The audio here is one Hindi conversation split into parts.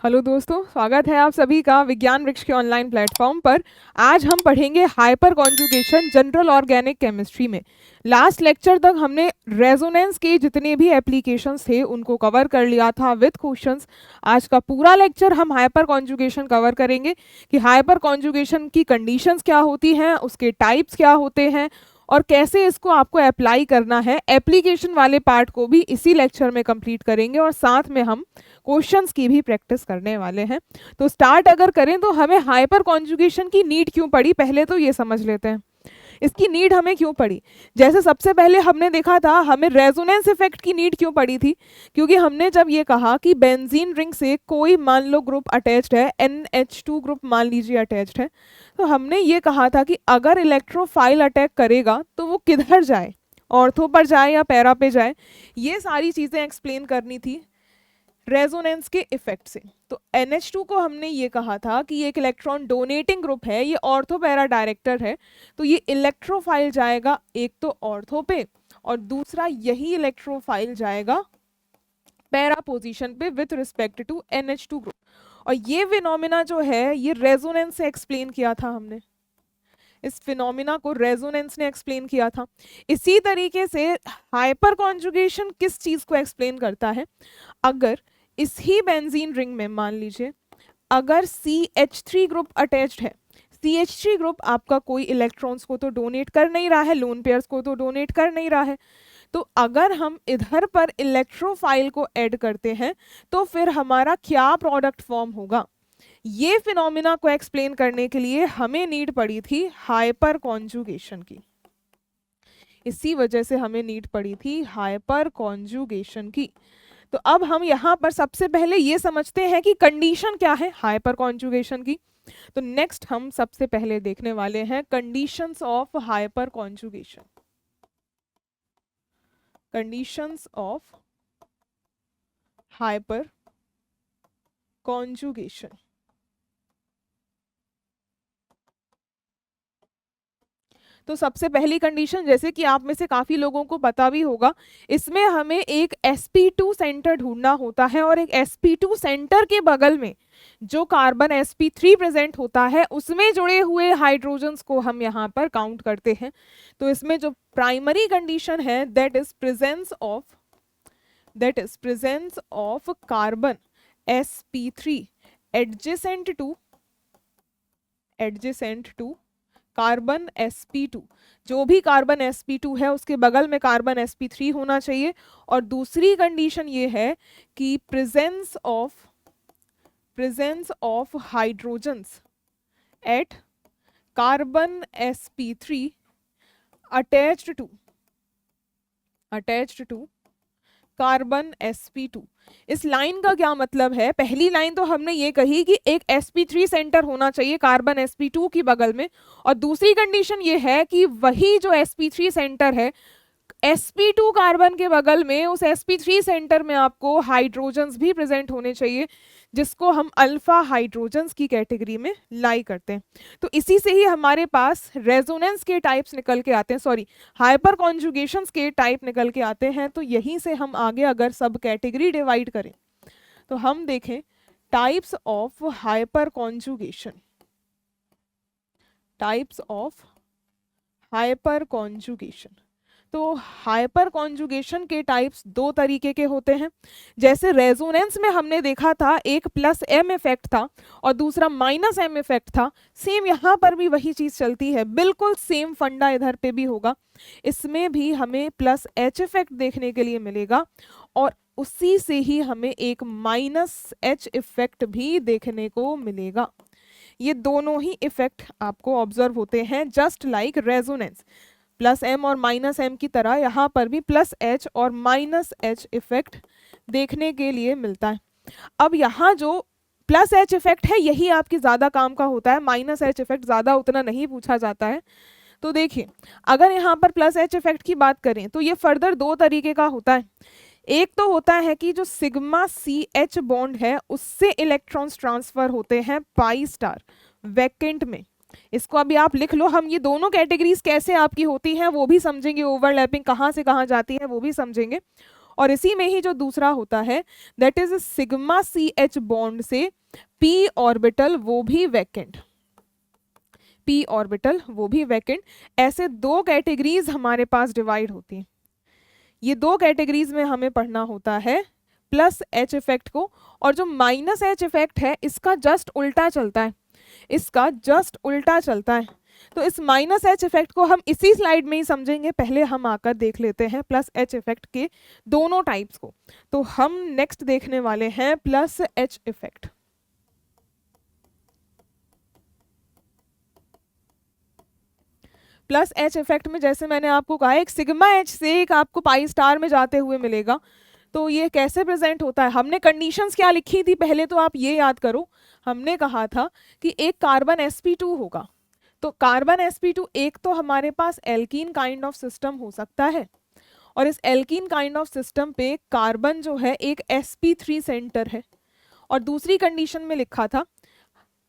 हेलो दोस्तों, स्वागत है आप सभी का विज्ञान वृक्ष के ऑनलाइन प्लेटफॉर्म पर। आज हम पढ़ेंगे hyper conjugation general organic chemistry में। लास्ट लेक्चर तक हमने रेजोनेंस के जितने भी एप्लीकेशंस थे उनको कवर कर लिया था विद क्वेश्चंस। आज का पूरा लेक्चर हम हाइपर कॉन्जुगेशन कवर करेंगे कि हाइपर कॉन्जुगेशन की कंडीशंस क्या होती हैं, उसके टाइप्स क्या होते हैं और कैसे इसको आपको अप्लाई करना है। एप्लीकेशन वाले पार्ट को भी इसी लेक्चर में कंप्लीट करेंगे और साथ में हम क्वेश्चंस की भी प्रैक्टिस करने वाले हैं। तो स्टार्ट अगर करें तो हमें हाइपर कॉन्जुगेशन की नीड क्यों पड़ी, पहले तो ये समझ लेते हैं इसकी नीड हमें क्यों पड़ी। जैसे सबसे पहले हमने देखा था हमें रेजोनेंस इफेक्ट की नीड क्यों पड़ी थी, क्योंकि हमने जब ये कहा कि बेंजीन रिंग से कोई मान लो ग्रुप अटैच्ड है, NH2 ग्रुप मान लीजिए अटैच्ड है, तो हमने ये कहा था कि अगर इलेक्ट्रोफाइल अटैक करेगा तो वो किधर जाए, ऑर्थो पर जाए या पैरा पे जाए। ये सारी चीज़ें एक्सप्लेन करनी थी रेजोनेंस के इफेक्ट से। तो NH2 को हमने ये कहा था कि ये एक इलेक्ट्रॉन डोनेटिंग ग्रुप है, ये ऑर्थो पैरा डायरेक्टर है, तो ये इलेक्ट्रोफाइल जाएगा एक तो ऑर्थो पे और दूसरा यही इलेक्ट्रोफाइल जाएगा पैरा पोजीशन पे with respect to NH2 group. और ये फिनोमिना जो है ये रेजोनेंस से एक्सप्लेन किया था हमने, इस फिनोमिना को रेजोनेंस ने एक्सप्लेन किया था। इसी तरीके से हाइपर कॉन्जुगेशन किस चीज को एक्सप्लेन करता है, अगर इस ही बेंजीन रिंग में मान लीजिए अगर CH3 ग्रुप अटैच्ड है, CH3 ग्रुप आपका कोई इलेक्ट्रॉन्स को तो डोनेट कर नहीं रहा है, लोन पेयर्स को तो डोनेट कर नहीं रहा है, तो अगर हम इधर पर इलेक्ट्रोफाइल को ऐड करते हैं तो फिर हमारा क्या प्रोडक्ट फॉर्म होगा। ये फिनोमिना को एक्सप्लेन करने के लिए हमें नीड पड़ी थी हाइपर कॉन्जुगेशन की, इसी वजह से हमें नीड पड़ी थी हाइपर कॉन्जुगेशन की। तो अब हम यहाँ पर सबसे पहले ये समझते हैं कि कंडीशन क्या है हाइपर कॉन्जुगेशन की। तो नेक्स्ट हम सबसे पहले देखने वाले हैं conditions of hyper conjugation. Conditions of hyperconjugation. तो सबसे पहली कंडीशन, जैसे कि आप में से काफी लोगों को पता भी होगा, इसमें हमें एक sp2 सेंटर ढूंढना होता है और एक sp2 सेंटर के बगल में जो कार्बन sp3 प्रेजेंट होता है उसमें जुड़े हुए हाइड्रोजन्स को हम यहाँ पर काउंट करते हैं। तो इसमें जो प्राइमरी कंडीशन है that is presence of carbon sp3 adjacent to carbon sp2। जो भी कार्बन sp2 है उसके बगल में कार्बन sp3 होना चाहिए। और दूसरी कंडीशन ये है कि presence of hydrogens at carbon sp3 attached to carbon sp2। इस लाइन का क्या मतलब है, पहली लाइन तो हमने ये कही कि एक sp3 सेंटर होना चाहिए कार्बन sp2 की बगल में, और दूसरी कंडीशन ये है कि वही जो sp3 सेंटर है sp2 कार्बन के बगल में, उस sp3 सेंटर में आपको हाइड्रोजन्स भी प्रेजेंट होने चाहिए जिसको हम अल्फा हाइड्रोजन्स की कैटेगरी में लाई करते हैं। तो इसी से ही हमारे पास रेजोनेंस के टाइप्स निकल के आते हैं, सॉरी हाइपर कॉन्जुगेशंस के टाइप निकल के आते हैं। तो यहीं से हम आगे अगर सब कैटेगरी डिवाइड करें तो हम देखें types of hyper conjugation. Types of hyperconjugation, तो हाइपर कॉन्जुगेशन के टाइप्स दो तरीके के होते हैं। जैसे रेजोनेंस में हमने देखा था एक +m इफेक्ट था और दूसरा -m इफेक्ट था, सेम यहाँ पर भी वही चीज चलती है, बिल्कुल सेम फंडा इधर पे भी होगा। इसमें भी हमें +h इफेक्ट देखने के लिए मिलेगा और उसी से ही हमें एक -h इफेक्ट भी देखने को मिलेगा। ये दोनों ही इफेक्ट आपको ऑब्जर्व होते हैं जस्ट लाइक रेजोनेंस। +m और -m की तरह यहाँ पर भी +h और -h इफेक्ट देखने के लिए मिलता है। अब यहाँ जो +h इफेक्ट है यही आपकी ज़्यादा काम का होता है, -h इफेक्ट ज़्यादा उतना नहीं पूछा जाता है। तो देखिए अगर यहाँ पर +h इफेक्ट की बात करें तो ये फर्दर दो तरीके का होता है। एक तो होता है कि जो सिग्मा CH बॉन्ड है उससे इलेक्ट्रॉन्स ट्रांसफर होते हैं π वैकेंट में। इसको अभी आप लिख लो, हम ये दोनों कैटेगरीज कैसे आपकी होती हैं वो भी समझेंगे, ओवरलैपिंग कहाँ से कहाँ जाती है वो भी समझेंगे। और इसी में ही जो दूसरा होता है that is sigma C H bond से p ऑर्बिटल वो भी वैकेंट, p ऑर्बिटल वो भी वैकेंट। ऐसे दो कैटेगरीज हमारे पास डिवाइड होती हैं। ये दो कैटेगरीज में हमें पढ़ना होता है प्लस एच इफेक्ट को, और जो माइनस एच इफेक्ट है इसका जस्ट उल्टा चलता है, इसका जस्ट उल्टा चलता है। तो इस माइनस एच इफेक्ट को हम इसी स्लाइड में ही समझेंगे, पहले हम आकर देख लेते हैं प्लस एच इफेक्ट के दोनों टाइप्स को। तो हम नेक्स्ट देखने वाले हैं plus H effect. Plus H effect में जैसे मैंने आपको कहा एक सिग्मा एच से एक आपको पाई स्टार में जाते हुए मिलेगा। तो ये कैसे प्रेजेंट होता है, हमने कंडीशंस क्या लिखी थी पहले तो आप ये याद करो। हमने कहा था कि एक कार्बन sp2 होगा, तो कार्बन sp2 एक तो हमारे पास एल्कीन काइंड ऑफ सिस्टम हो सकता है, और इस एल्कीन काइंड ऑफ सिस्टम पे कार्बन जो है एक sp3 सेंटर है। और दूसरी कंडीशन में लिखा था,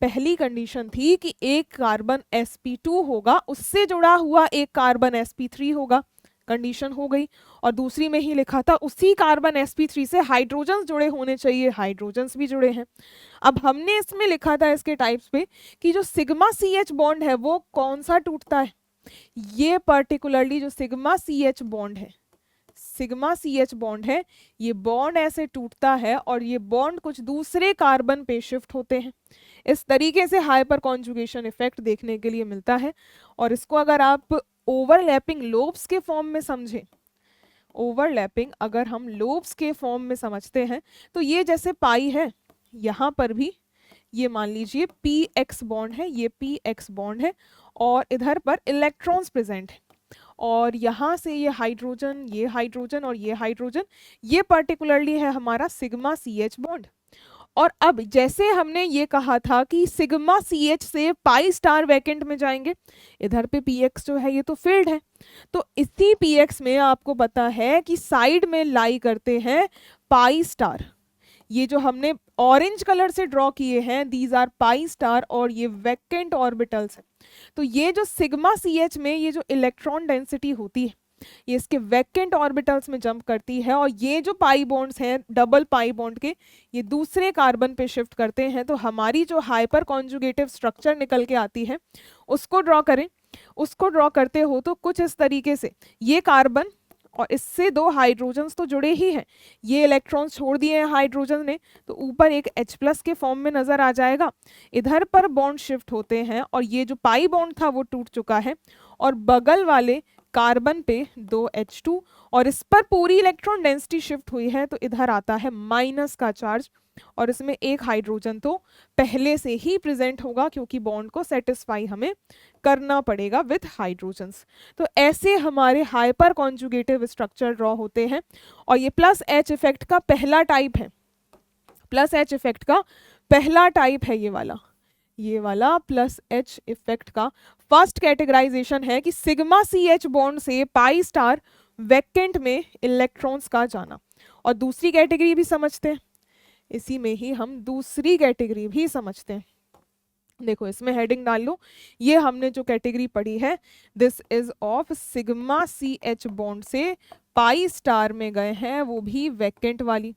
पहली कंडीशन थी कि एक कार्बन sp2 होगा, उससे जुड़ा हुआ एक कार्बन sp3 होगा, कंडीशन हो गई। और दूसरी में ही लिखा था उसी कार्बन sp3 से हाइड्रोजन्स जुड़े होने चाहिए, हाइड्रोजन्स भी जुड़े हैं। अब हमने इसमें लिखा था इसके टाइप्स पे कि जो सिग्मा सी एच बॉन्ड है वो कौन सा टूटता है, ये पर्टिकुलरली जो सिग्मा सी एच बॉन्ड है, सिग्मा सी एच बॉन्ड है, ये बॉन्ड ऐसे टूटता है और ये बॉन्ड कुछ दूसरे कार्बन पे शिफ्ट होते हैं। इस तरीके से हाइपर कॉन्जुगेशन इफेक्ट देखने के लिए मिलता है। और इसको अगर आप ओवरलैपिंग लोब्स के फॉर्म में समझें, ओवरलैपिंग अगर हम लोब्स के फॉर्म में समझते हैं तो ये जैसे पाई है, यहाँ पर भी ये मान लीजिए पी एक्स बॉन्ड है, ये पी एक्स बॉन्ड है और इधर पर इलेक्ट्रॉन्स प्रेजेंट है, और यहाँ से ये हाइड्रोजन, ये हाइड्रोजन और ये हाइड्रोजन, ये पर्टिकुलरली है हमारा सिग्मा सी एच बॉन्ड। और अब जैसे हमने ये कहा था कि सिग्मा सी एच से पाई स्टार वैकेंट में जाएंगे, इधर पे पी एक्स जो है ये तो फील्ड है, तो इसी पी एक्स में आपको पता है कि साइड में लाई करते हैं पाई स्टार। ये जो हमने ऑरेंज कलर से ड्रॉ किए हैं दीज आर पाई स्टार और ये वैकेंट ऑर्बिटल्स है। तो ये जो सिग्मा सी एच में ये जो इलेक्ट्रॉन डेंसिटी होती है ये इसके वैकेंट ऑर्बिटल्स में जंप करती है, और ये जो पाई बॉन्ड्स हैं डबल पाई बॉन्ड के ये दूसरे कार्बन पे शिफ्ट करते हैं। तो हमारी जो हाइपर कॉन्जुगेटिव स्ट्रक्चर निकल के आती है उसको ड्रॉ करें, उसको ड्रॉ करते हो तो कुछ इस तरीके से, ये कार्बन और इससे दो हाइड्रोजन्स तो जुड़े ही हैं, ये इलेक्ट्रॉन्स छोड़ दिए हैं हाइड्रोजन ने, तो ऊपर एक H+ के फॉर्म में नजर आ जाएगा। इधर पर बॉन्ड शिफ्ट होते हैं और ये जो पाई बॉन्ड था वो टूट चुका है, और बगल वाले कार्बन पे 2 H2 और इस पर पूरी इलेक्ट्रॉन डेंसिटी शिफ्ट हुई है, तो इधर आता है माइनस का चार्ज, और इसमें एक हाइड्रोजन तो पहले से ही प्रेजेंट होगा क्योंकि बॉन्ड को सेटिस्फाई हमें करना पड़ेगा विथ हाइड्रोजन्स। तो ऐसे हमारे हाइपर कॉन्जुगेटिव स्ट्रक्चर ड्रॉ होते हैं, और ये प्लस एच इफेक्ट का पहला टाइप है, प्लस एच इफेक्ट का पहला टाइप है ये वाला प्लस एच इफेक्ट का फर्स्ट कैटेगराइजेशन है कि सिग्मा सी एच बॉन्ड से पाई स्टार वैकेंट में इलेक्ट्रॉन्स का जाना। और दूसरी कैटेगरी भी समझते हैं, इसी में ही हम दूसरी कैटेगरी भी समझते हैं। देखो इसमें हेडिंग डाल लो, ये हमने जो कैटेगरी पढ़ी है this is of sigma C H bond से पाई स्टार में गए हैं वो भी वैकेंट वाली,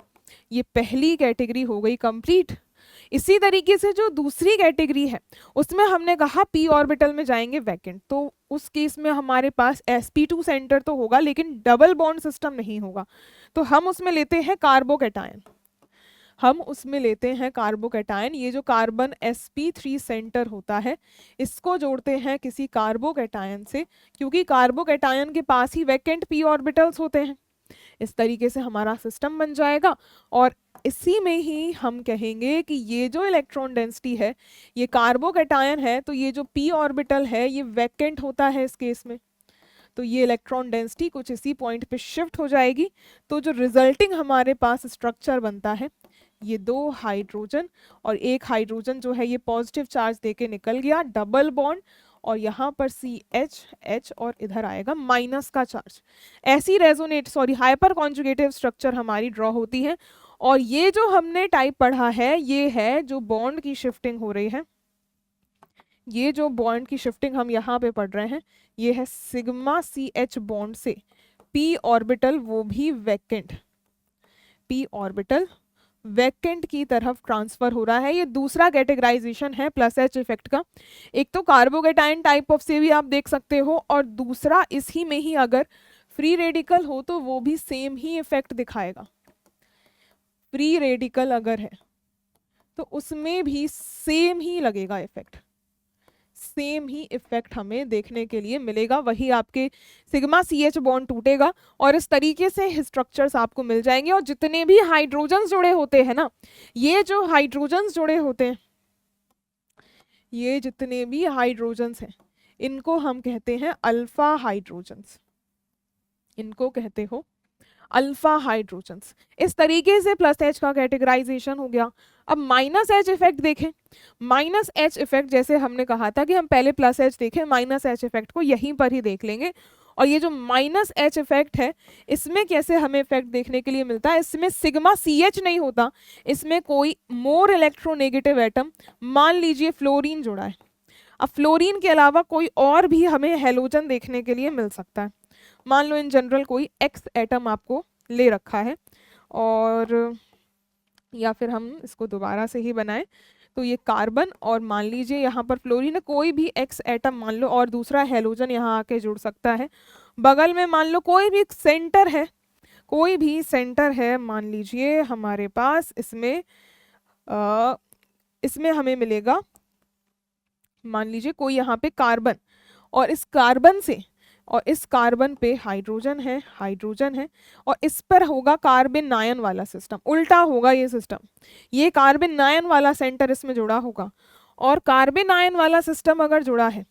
ये पहली कैटेगरी हो गई कंप्लीट। इसी तरीके से जो दूसरी कैटेगरी है उसमें हमने कहा पी ऑर्बिटल में जाएंगे वैकेंट, तो उस केस में हमारे पास sp2 सेंटर तो होगा लेकिन डबल बॉन्ड सिस्टम नहीं होगा, तो हम उसमें लेते हैं कार्बोकैटायन, हम उसमें लेते हैं कार्बोकैटायन। ये जो कार्बन sp3 सेंटर होता है इसको जोड़ते हैं किसी कार्बोकैटायन से, क्योंकि कार्बोकैटायन के पास ही वैकेंट p ऑर्बिटल्स होते हैं। इस तरीके से हमारा सिस्टम बन जाएगा, और इसी में ही हम कहेंगे कि ये जो इलेक्ट्रॉन डेंसिटी है ये कार्बोकैटायन है, तो ये जो p ऑर्बिटल है ये वैकेंट होता है इस केस में, तो ये इलेक्ट्रॉन डेंसिटी कुछ इसी पॉइंट पे शिफ्ट हो जाएगी। तो जो रिजल्टिंग हमारे पास स्ट्रक्चर बनता है ये 2 हाइड्रोजन और एक हाइड्रोजन जो है ये पॉजिटिव चार्ज देके निकल गया, डबल बॉन्ड, और यहाँ पर CH और इधर आएगा माइनस का चार्ज। ऐसी हाइपर कॉन्जुगेटिव स्ट्रक्चर हमारी ड्रॉ होती है। और ये जो हमने टाइप पढ़ा है ये है जो बॉन्ड की शिफ्टिंग हो रही है, ये जो बॉन्ड की शिफ्टिंग हम यहाँ पे पढ़ रहे हैं ये है सिग्मा CH बॉन्ड से p ऑर्बिटल वो भी वैकेंट, p ऑर्बिटल वैकेंट की तरफ ट्रांसफर हो रहा है। ये दूसरा कैटेगराइजेशन है प्लस एच इफेक्ट का। एक तो कार्बोकेटाइन टाइप ऑफ से भी आप देख सकते हो, और दूसरा इसी में ही अगर फ्री रेडिकल हो तो वो भी सेम ही इफेक्ट दिखाएगा। फ्री रेडिकल अगर है तो उसमें भी सेम ही लगेगा इफेक्ट, सेम ही इफेक्ट हमें देखने के लिए मिलेगा। वही आपके सिग्मा सी एच बॉन्ड टूटेगा और इस तरीके से स्ट्रक्चर्स आपको मिल जाएंगे। और जितने भी हाइड्रोजन्स जुड़े होते हैं ना, ये जो हाइड्रोजन्स जुड़े होते हैं, ये जितने भी हाइड्रोजन्स हैं इनको हम कहते हैं अल्फा हाइड्रोजन्स, इनको कहते हो अल्फा हाइड्रोजन्स। इस तरीके से प्लस एच का कैटेगराइजेशन हो गया। अब माइनस एच इफेक्ट देखें। माइनस एच इफेक्ट जैसे हमने कहा था कि हम पहले प्लस एच देखें, माइनस एच इफेक्ट को यहीं पर ही देख लेंगे। और ये जो माइनस एच इफेक्ट है, इसमें कैसे हमें इफेक्ट देखने के लिए मिलता है, इसमें सिग्मा सी एच नहीं होता, इसमें कोई मोर इलेक्ट्रोनेगेटिव एटम, मान लीजिए फ्लोरीन जुड़ा है। अब फ्लोरीन के अलावा कोई और भी हमें हेलोजन देखने के लिए मिल सकता है। मान लो इन जनरल कोई एक्स एटम आपको ले रखा है, और या फिर हम इसको दोबारा से ही बनाएं तो ये कार्बन और मान लीजिए यहाँ पर फ्लोरीन, कोई भी एक्स एटम मान लो, और दूसरा हेलोजन यहाँ आके जुड़ सकता है। बगल में मान लो कोई भी सेंटर है, कोई भी सेंटर है मान लीजिए हमारे पास, इसमें हमें मिलेगा मान लीजिए कोई यहाँ पे कार्बन, और इस कार्बन से और इस कार्बन पे हाइड्रोजन है, हाइड्रोजन है, और इस पर होगा कार्बन आयन वाला सिस्टम, उल्टा होगा ये सिस्टम। ये कार्बन आयन वाला सेंटर इसमें जुड़ा होगा, और कार्बन आयन वाला सिस्टम अगर जुड़ा है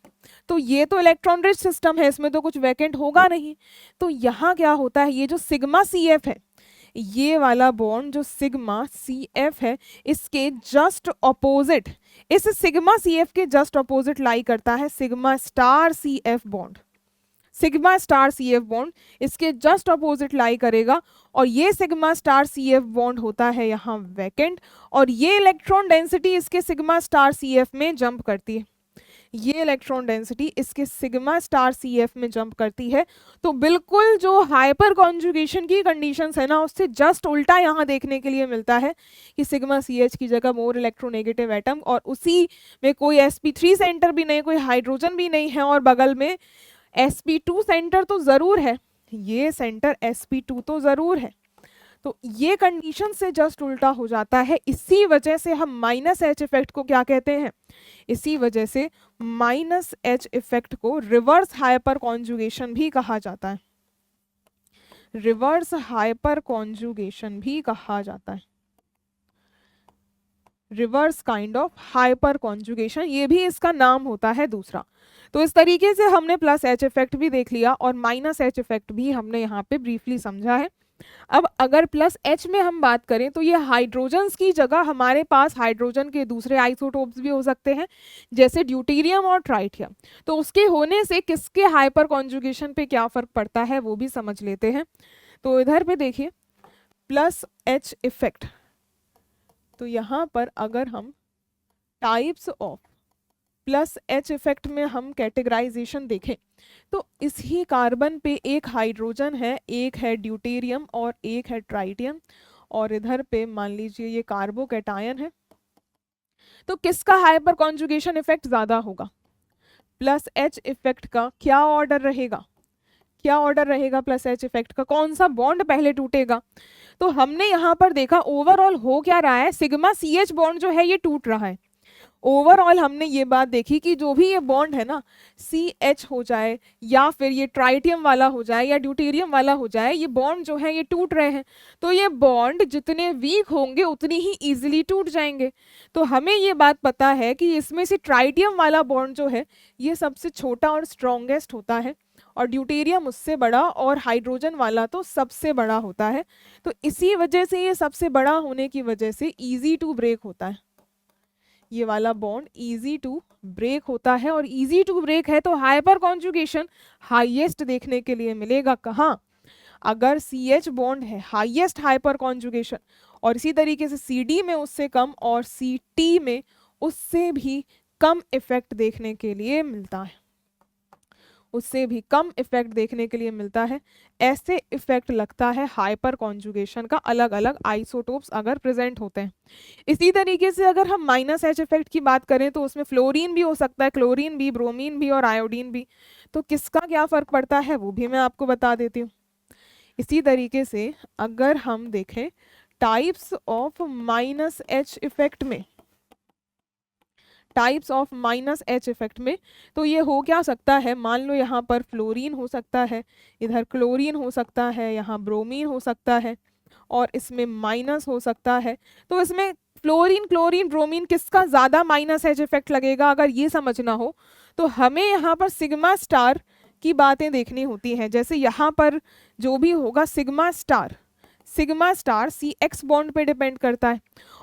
तो ये तो इलेक्ट्रॉन रिच सिस्टम है, इसमें तो कुछ वैकेंट होगा नहीं। तो यहाँ क्या होता है, ये जो सिग्मा सी एफ है, ये वाला बॉन्ड जो सिग्मा सी एफ है, इसके जस्ट ऑपोजिट, इस सिग्मा सी एफ के जस्ट ऑपोजिट लाई करता है sigma star C F bond. Sigma star C F bond इसके जस्ट अपोजिट लाई करेगा, और ये sigma star C F bond होता है यहाँ वैकेंट, और ये इलेक्ट्रॉन डेंसिटी इसके सिग्मा स्टार सी एफ में जंप करती है, ये इलेक्ट्रॉन डेंसिटी इसके सिग्मा स्टार सी एफ में जंप करती है। तो बिल्कुल जो हाइपर कॉन्जुगेशन की कंडीशंस है ना, उससे जस्ट उल्टा यहाँ देखने के लिए मिलता है कि सिग्मा सी एच की जगह मोर इलेक्ट्रोनेगेटिव एटम, और उसी में कोई sp3 सेंटर भी नहीं, कोई हाइड्रोजन भी नहीं है, और बगल में sp2 सेंटर तो जरूर है, ये सेंटर sp2 तो जरूर है। तो ये कंडीशन से जस्ट उल्टा हो जाता है। इसी वजह से हम माइनस एच इफेक्ट को क्या कहते हैं, इसी वजह से माइनस एच इफेक्ट को रिवर्स हाइपर कॉन्जुगेशन भी कहा जाता है, रिवर्स हाइपर कॉन्जुगेशन भी कहा जाता है, reverse kind of hyper conjugation, ये भी इसका नाम होता है दूसरा। तो इस तरीके से हमने प्लस एच इफेक्ट भी देख लिया और माइनस एच इफेक्ट भी हमने यहाँ पे ब्रीफली समझा है। अब अगर प्लस एच में हम बात करें तो ये हाइड्रोजन्स की जगह हमारे पास हाइड्रोजन के दूसरे आइसोटोप्स भी हो सकते हैं, जैसे ड्यूटेरियम और ट्राइटियम। तो उसके होने से किसके हाइपर कॉन्जुगेशन पे क्या फर्क पड़ता है वो भी समझ लेते हैं। तो इधर पे देखिए प्लस एच इफेक्ट, तो यहाँ पर अगर हम types of plus H effect में हम कैटेगराइजेशन देखें तो इस ही कार्बन पे एक हाइड्रोजन है, एक है ड्यूटेरियम और एक है ट्राइटियम, और इधर पे मान लीजिए ये कार्बोकैटायन है। तो किसका हाइपर कॉन्जुगेशन इफेक्ट ज्यादा होगा? प्लस एच इफेक्ट का क्या ऑर्डर रहेगा, क्या ऑर्डर रहेगा प्लस एच इफेक्ट का, कौन सा बॉन्ड पहले टूटेगा? तो हमने यहाँ पर देखा ओवरऑल हो क्या रहा है, सिग्मा सी एच बॉन्ड जो है ये टूट रहा है। ओवरऑल हमने ये बात देखी कि जो भी ये बॉन्ड है ना, सी एच हो जाए या फिर ये ट्राइटियम वाला हो जाए या ड्यूटेरियम वाला हो जाए, ये बॉन्ड जो है ये टूट रहे हैं। तो ये बॉन्ड जितने वीक होंगे उतनी ही इजीली टूट जाएंगे। तो हमें ये बात पता है कि इसमें से ट्राइटियम वाला बॉन्ड जो है ये सबसे छोटा और स्ट्रॉन्गेस्ट होता है, और ड्यूटेरियम उससे बड़ा, और हाइड्रोजन वाला तो सबसे बड़ा होता है। तो इसी वजह से ये सबसे बड़ा होने की वजह से इजी टू ब्रेक होता है, ये वाला बॉन्ड इजी टू ब्रेक होता है। और इजी टू ब्रेक है तो हाइपर कॉन्जुगेशन हाईएस्ट देखने के लिए मिलेगा कहाँ? अगर सी एच बॉन्ड है हाईएस्ट हाइपर कॉन्जुगेशन, और इसी तरीके से सी डी में उससे कम और सी टी में उससे भी कम इफेक्ट देखने के लिए मिलता है, उससे भी कम इफेक्ट देखने के लिए मिलता है। ऐसे इफेक्ट लगता है हाइपर कॉन्जुगेशन का, अलग अलग आइसोटोप्स अगर प्रेजेंट होते हैं। इसी तरीके से अगर हम माइनस एच इफेक्ट की बात करें तो उसमें फ्लोरीन भी हो सकता है, क्लोरीन भी, ब्रोमीन भी और आयोडीन भी। तो किसका क्या फर्क पड़ता है वो भी मैं आपको बता देती हूँ। इसी तरीके से अगर हम देखें types of minus H effect में, types of minus H effect में, तो ये हो क्या सकता है, मान लो यहाँ पर फ्लोरीन हो सकता है, इधर क्लोरीन हो सकता है, यहाँ ब्रोमीन हो सकता है और इसमें माइनस हो सकता है। तो इसमें फ्लोरीन, क्लोरीन, ब्रोमीन किसका ज़्यादा माइनस एच इफेक्ट लगेगा अगर ये समझना हो तो हमें यहाँ पर सिग्मा स्टार की बातें देखनी होती हैं। जैसे यहाँ पर जो भी होगा सिग्मा स्टार सी एक्स बॉन्ड पे डिपेंड करता है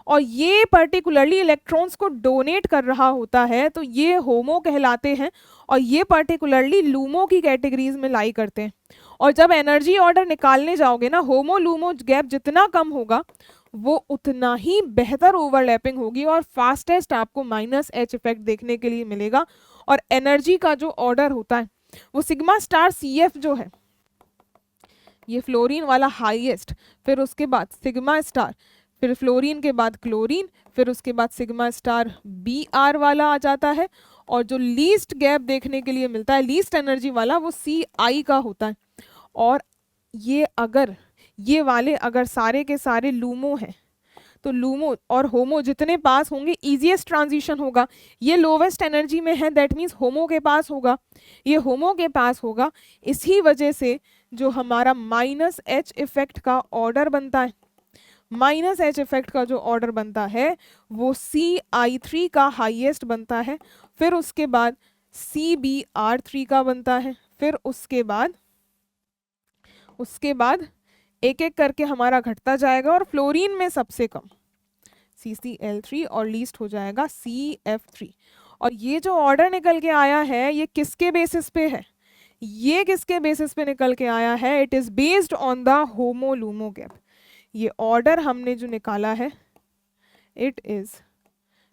और ये पर्टिकुलरली इलेक्ट्रॉन्स को डोनेट कर रहा होता है, तो ये होमो कहलाते हैं और ये पर्टिकुलरली लूमो की कैटेगरीज में लाई करते हैं। और जब एनर्जी ऑर्डर निकालने जाओगे ना, होमो लूमो गैप जितना कम होगा वो उतना ही बेहतर ओवरलैपिंग होगी और फास्टेस्ट आपको माइनस एच इफेक्ट देखने के लिए मिलेगा। और एनर्जी का जो ऑर्डर होता है वो सिग्मा स्टार सी एफ जो है, ये फ्लोरीन वाला हाईएस्ट, फिर उसके बाद सिग्मा स्टार, फिर फ्लोरीन के बाद क्लोरीन, फिर उसके बाद सिग्मा स्टार बी आर वाला आ जाता है और जो लीस्ट गैप देखने के लिए मिलता है, लीस्ट एनर्जी वाला, वो सी आई का होता है। और ये वाले अगर सारे के सारे लूमो हैं तो लूमो और होमो जितने पास होंगे ईजीएस्ट ट्रांजिशन होगा। ये लोवेस्ट एनर्जी में है, दैट मीन्स होमो के पास होगा, ये होमो के पास होगा। इसी वजह से जो हमारा माइनस एच इफेक्ट का ऑर्डर बनता है, माइनस एच इफेक्ट का जो ऑर्डर बनता है वो सी आई थ्री का हाईएस्ट बनता है, फिर उसके बाद सी बी आर थ्री का बनता है, फिर उसके बाद एक एक करके हमारा घटता जाएगा और फ्लोरीन में सबसे कम CCl3 और लीस्ट हो जाएगा CF3। और ये जो ऑर्डर निकल के आया है ये किसके बेसिस पे है, ये किसके बेसिस पे निकल के आया है, it is based on the homo LUMO gap. ये ऑर्डर हमने जो निकाला है it is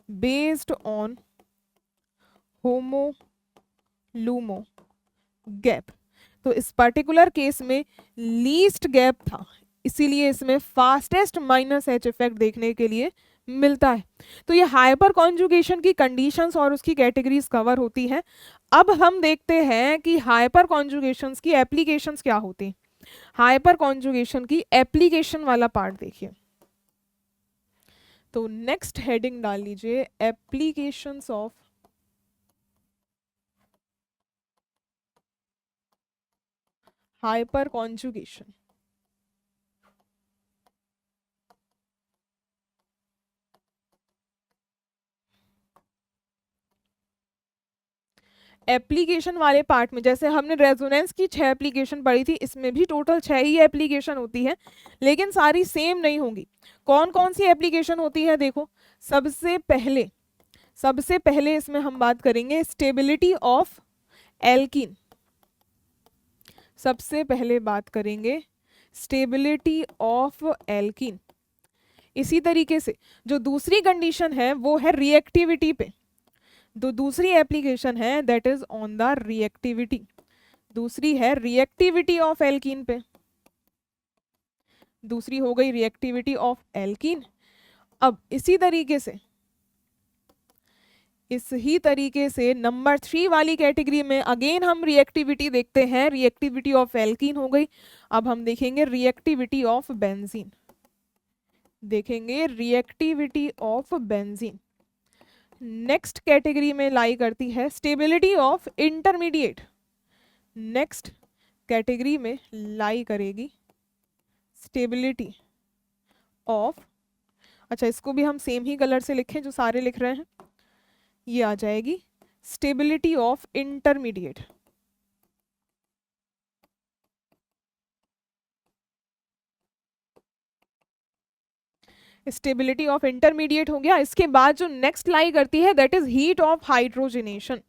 based on homo LUMO gap. तो इस पर्टिकुलर केस में लीस्ट गैप था, इसीलिए इसमें फास्टेस्ट माइनस एच इफेक्ट देखने के लिए मिलता है। तो ये हाइपर कॉन्जुगेशन की कंडीशंस और उसकी कैटेगरीज कवर होती हैं। अब हम देखते हैं कि हाइपर कॉन्जुगेशंस की एप्लीकेशंस क्या होती हैं। हाइपर कॉन्जुगेशन की एप्लीकेशन वाला पार्ट देखिए, तो नेक्स्ट हेडिंग डाल लीजिए applications of hyper conjugation. Application वाले पार्ट में जैसे हमने रेजोनेंस की 6 एप्लीकेशन पढ़ी थी, इसमें भी टोटल 6 ही एप्लीकेशन होती है, लेकिन सारी सेम नहीं होंगी। कौन कौन सी एप्लीकेशन होती है देखो, सबसे पहले इसमें हम बात करेंगे स्टेबिलिटी ऑफ एल्कीन। सबसे पहले बात करेंगे स्टेबिलिटी ऑफ एल्कीन। इसी तरीके से जो दूसरी कंडीशन है वो है रिएक्टिविटी पे, तो दूसरी एप्लीकेशन है that is on the reactivity, दूसरी है रिएक्टिविटी ऑफ एल्कीन पे, दूसरी हो गई रिएक्टिविटी ऑफ एल्कीन। अब इसी तरीके से नंबर 3 वाली कैटेगरी में अगेन हम रिएक्टिविटी देखते हैं, रिएक्टिविटी ऑफ एल्कीन हो गई। अब हम देखेंगे रिएक्टिविटी ऑफ बेंजीन, देखेंगे reactivity of benzene. Next category में लाई करती है stability of intermediate, next category में लाई करेगी स्टेबिलिटी ऑफ, अच्छा इसको भी हम सेम ही कलर से लिखें जो सारे लिख रहे हैं, ये आ जाएगी stability of intermediate. Stability of intermediate हो गया। इसके बाद जो नेक्स्ट लाई करती है that is heat of hydrogenation,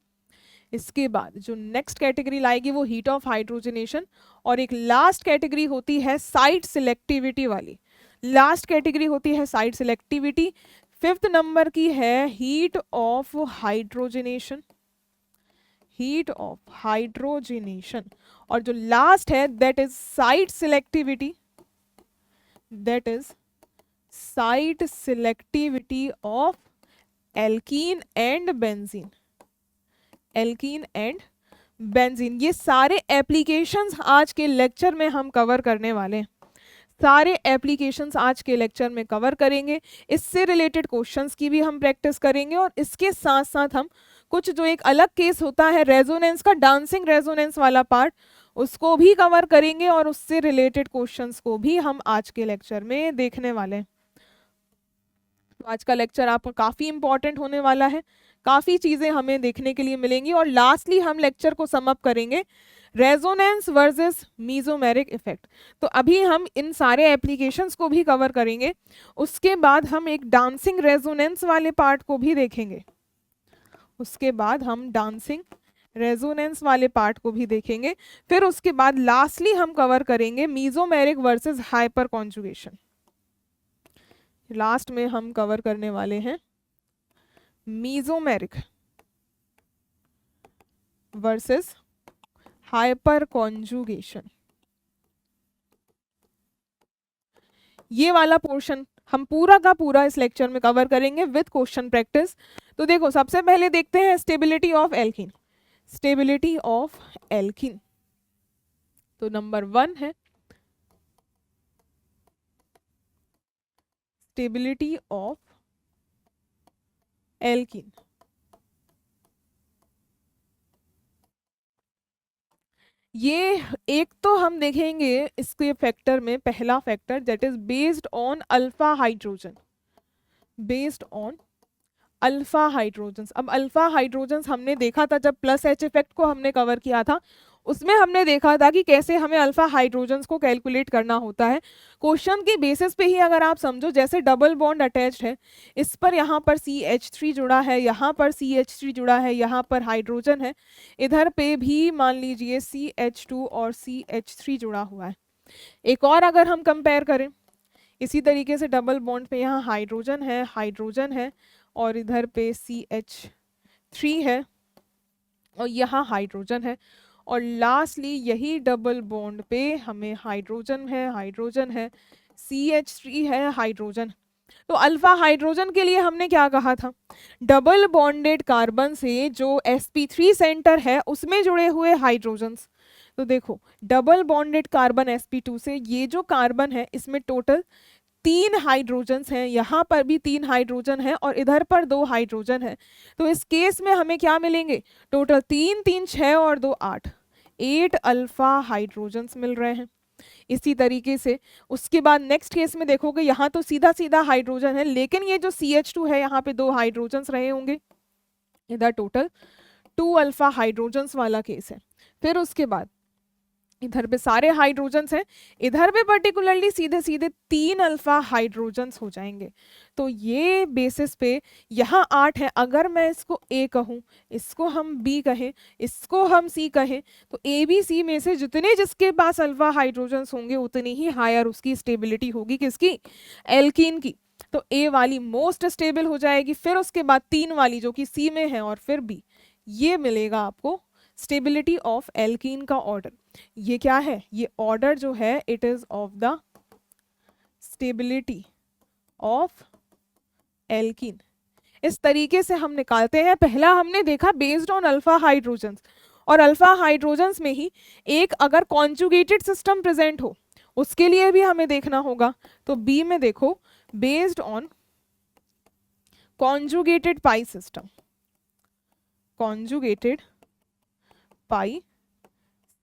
इसके बाद जो नेक्स्ट कैटेगरी लाएगी वो हीट ऑफ हाइड्रोजनेशन। और एक लास्ट कैटेगरी होती है साइट सिलेक्टिविटी वाली, लास्ट कैटेगरी होती है साइट सिलेक्टिविटी। 5th नंबर की है heat of hydrogenation, heat of hydrogenation, और जो लास्ट है that is site selectivity, that is site selectivity of alkene and benzene, alkene and benzene. ये सारे एप्लीकेशंस आज के लेक्चर में हम कवर करने वाले हैं, सारे एप्लीकेशंस आज के लेक्चर में कवर करेंगे। इससे रिलेटेड क्वेश्चंस की भी हम प्रैक्टिस करेंगे, और इसके साथ साथ हम कुछ जो एक अलग केस होता है रेजोनेंस का, डांसिंग रेजोनेंस वाला पार्ट, उसको भी कवर करेंगे, और उससे रिलेटेड क्वेश्चंस को भी हम आज के लेक्चर में देखने वाले हैं। तो आज का लेक्चर आपका काफ़ी इंपॉर्टेंट होने वाला है, काफ़ी चीज़ें हमें देखने के लिए मिलेंगी, और लास्टली हम लेक्चर को सम अप करेंगे रेजोनेंस वर्सेस मीजोमेरिक इफेक्ट। तो अभी हम इन सारे एप्लीकेशंस को भी कवर करेंगे, उसके बाद हम एक डांसिंग रेजोनेंस वाले पार्ट को भी देखेंगे, उसके बाद हम डांसिंग रेजोनेंस वाले पार्ट को भी देखेंगे, फिर उसके बाद लास्टली हम कवर करेंगे mesomeric versus hyper conjugation. Last में हम कवर करने वाले हैं मीजोमेरिक वर्सेस हाइपर कॉन्जुगेशन। ये वाला पोर्शन हम पूरा का पूरा इस लेक्चर में कवर करेंगे विद क्वेश्चन प्रैक्टिस। तो देखो सबसे पहले देखते हैं stability of alkene, stability of alkene. तो नंबर 1 है स्टेबिलिटी ऑफ एल्कीन। ये एक तो हम देखेंगे इसके फैक्टर में, पहला factor that is based on alpha hydrogen, based on alpha hydrogens. अब अल्फा हाइड्रोजन्स हमने देखा था जब प्लस एच इफेक्ट को हमने कवर किया था, उसमें हमने देखा था कि कैसे हमें अल्फा हाइड्रोजन्स को कैलकुलेट करना होता है। क्वेश्चन की बेसिस पे ही अगर आप समझो, जैसे डबल बॉन्ड अटैच्ड है, इस पर यहाँ पर CH3 जुड़ा है, यहाँ पर CH3 जुड़ा है, यहाँ पर हाइड्रोजन है, इधर पे भी मान लीजिए CH2 और CH3 जुड़ा हुआ है। एक और अगर हम कंपेयर करें इसी तरीके से, डबल बॉन्ड पे यहाँ हाइड्रोजन है, हाइड्रोजन है, और इधर पे CH3 है, और यहाँ हाइड्रोजन है, और लास्टली यही डबल बॉन्ड पे हमें हाइड्रोजन है, हाइड्रोजन है, CH3 है, हाइड्रोजन। तो अल्फा हाइड्रोजन के लिए हमने क्या कहा था, डबल बॉन्डेड कार्बन से जो sp3 सेंटर है उसमें जुड़े हुए हाइड्रोजन्स। तो देखो डबल बॉन्डेड कार्बन sp2 से ये जो कार्बन है इसमें टोटल 3 हाइड्रोजन्स हैं, यहाँ पर भी 3 हाइड्रोजन है, और इधर पर 2 हाइड्रोजन है। तो इस केस में हमें क्या मिलेंगे, टोटल 3 3 6 और 2 8 अल्फा हाइड्रोजन्स मिल रहे हैं। इसी तरीके से उसके बाद नेक्स्ट केस में देखोगे, यहाँ तो सीधा सीधा हाइड्रोजन है, लेकिन ये जो CH2 है यहाँ पे 2 हाइड्रोजन्स रहे होंगे, इधर टोटल 2 अल्फा हाइड्रोजन्स वाला केस है। फिर उसके बाद इधर पे सारे हाइड्रोजन्स हैं, इधर पे पर्टिकुलरली सीधे सीधे 3 अल्फा हाइड्रोजन्स हो जाएंगे। तो ये बेसिस पे यहाँ 8 है, अगर मैं इसको A कहूँ, इसको हम B कहें, इसको हम C कहें, तो A B C में से जितने जिसके पास अल्फा हाइड्रोजन्स होंगे उतनी ही हायर उसकी स्टेबिलिटी होगी, किसकी, एल्कीन की। तो A वाली मोस्ट स्टेबल हो जाएगी, फिर उसके बाद 3 वाली जो कि C में है, और फिर B। ये मिलेगा आपको स्टेबिलिटी ऑफ एल्कीन का ऑर्डर। ये क्या है, ये ऑर्डर जो है it is of the stability of alkene. इस तरीके से हम निकालते हैं। पहला हमने देखा बेस्ड ऑन अल्फा हाइड्रोजन्स, और अल्फा हाइड्रोजन्स में ही एक अगर कॉन्जुगेटेड सिस्टम प्रेजेंट हो उसके लिए भी हमें देखना होगा। तो बी में देखो based on conjugated pi system, conjugated pi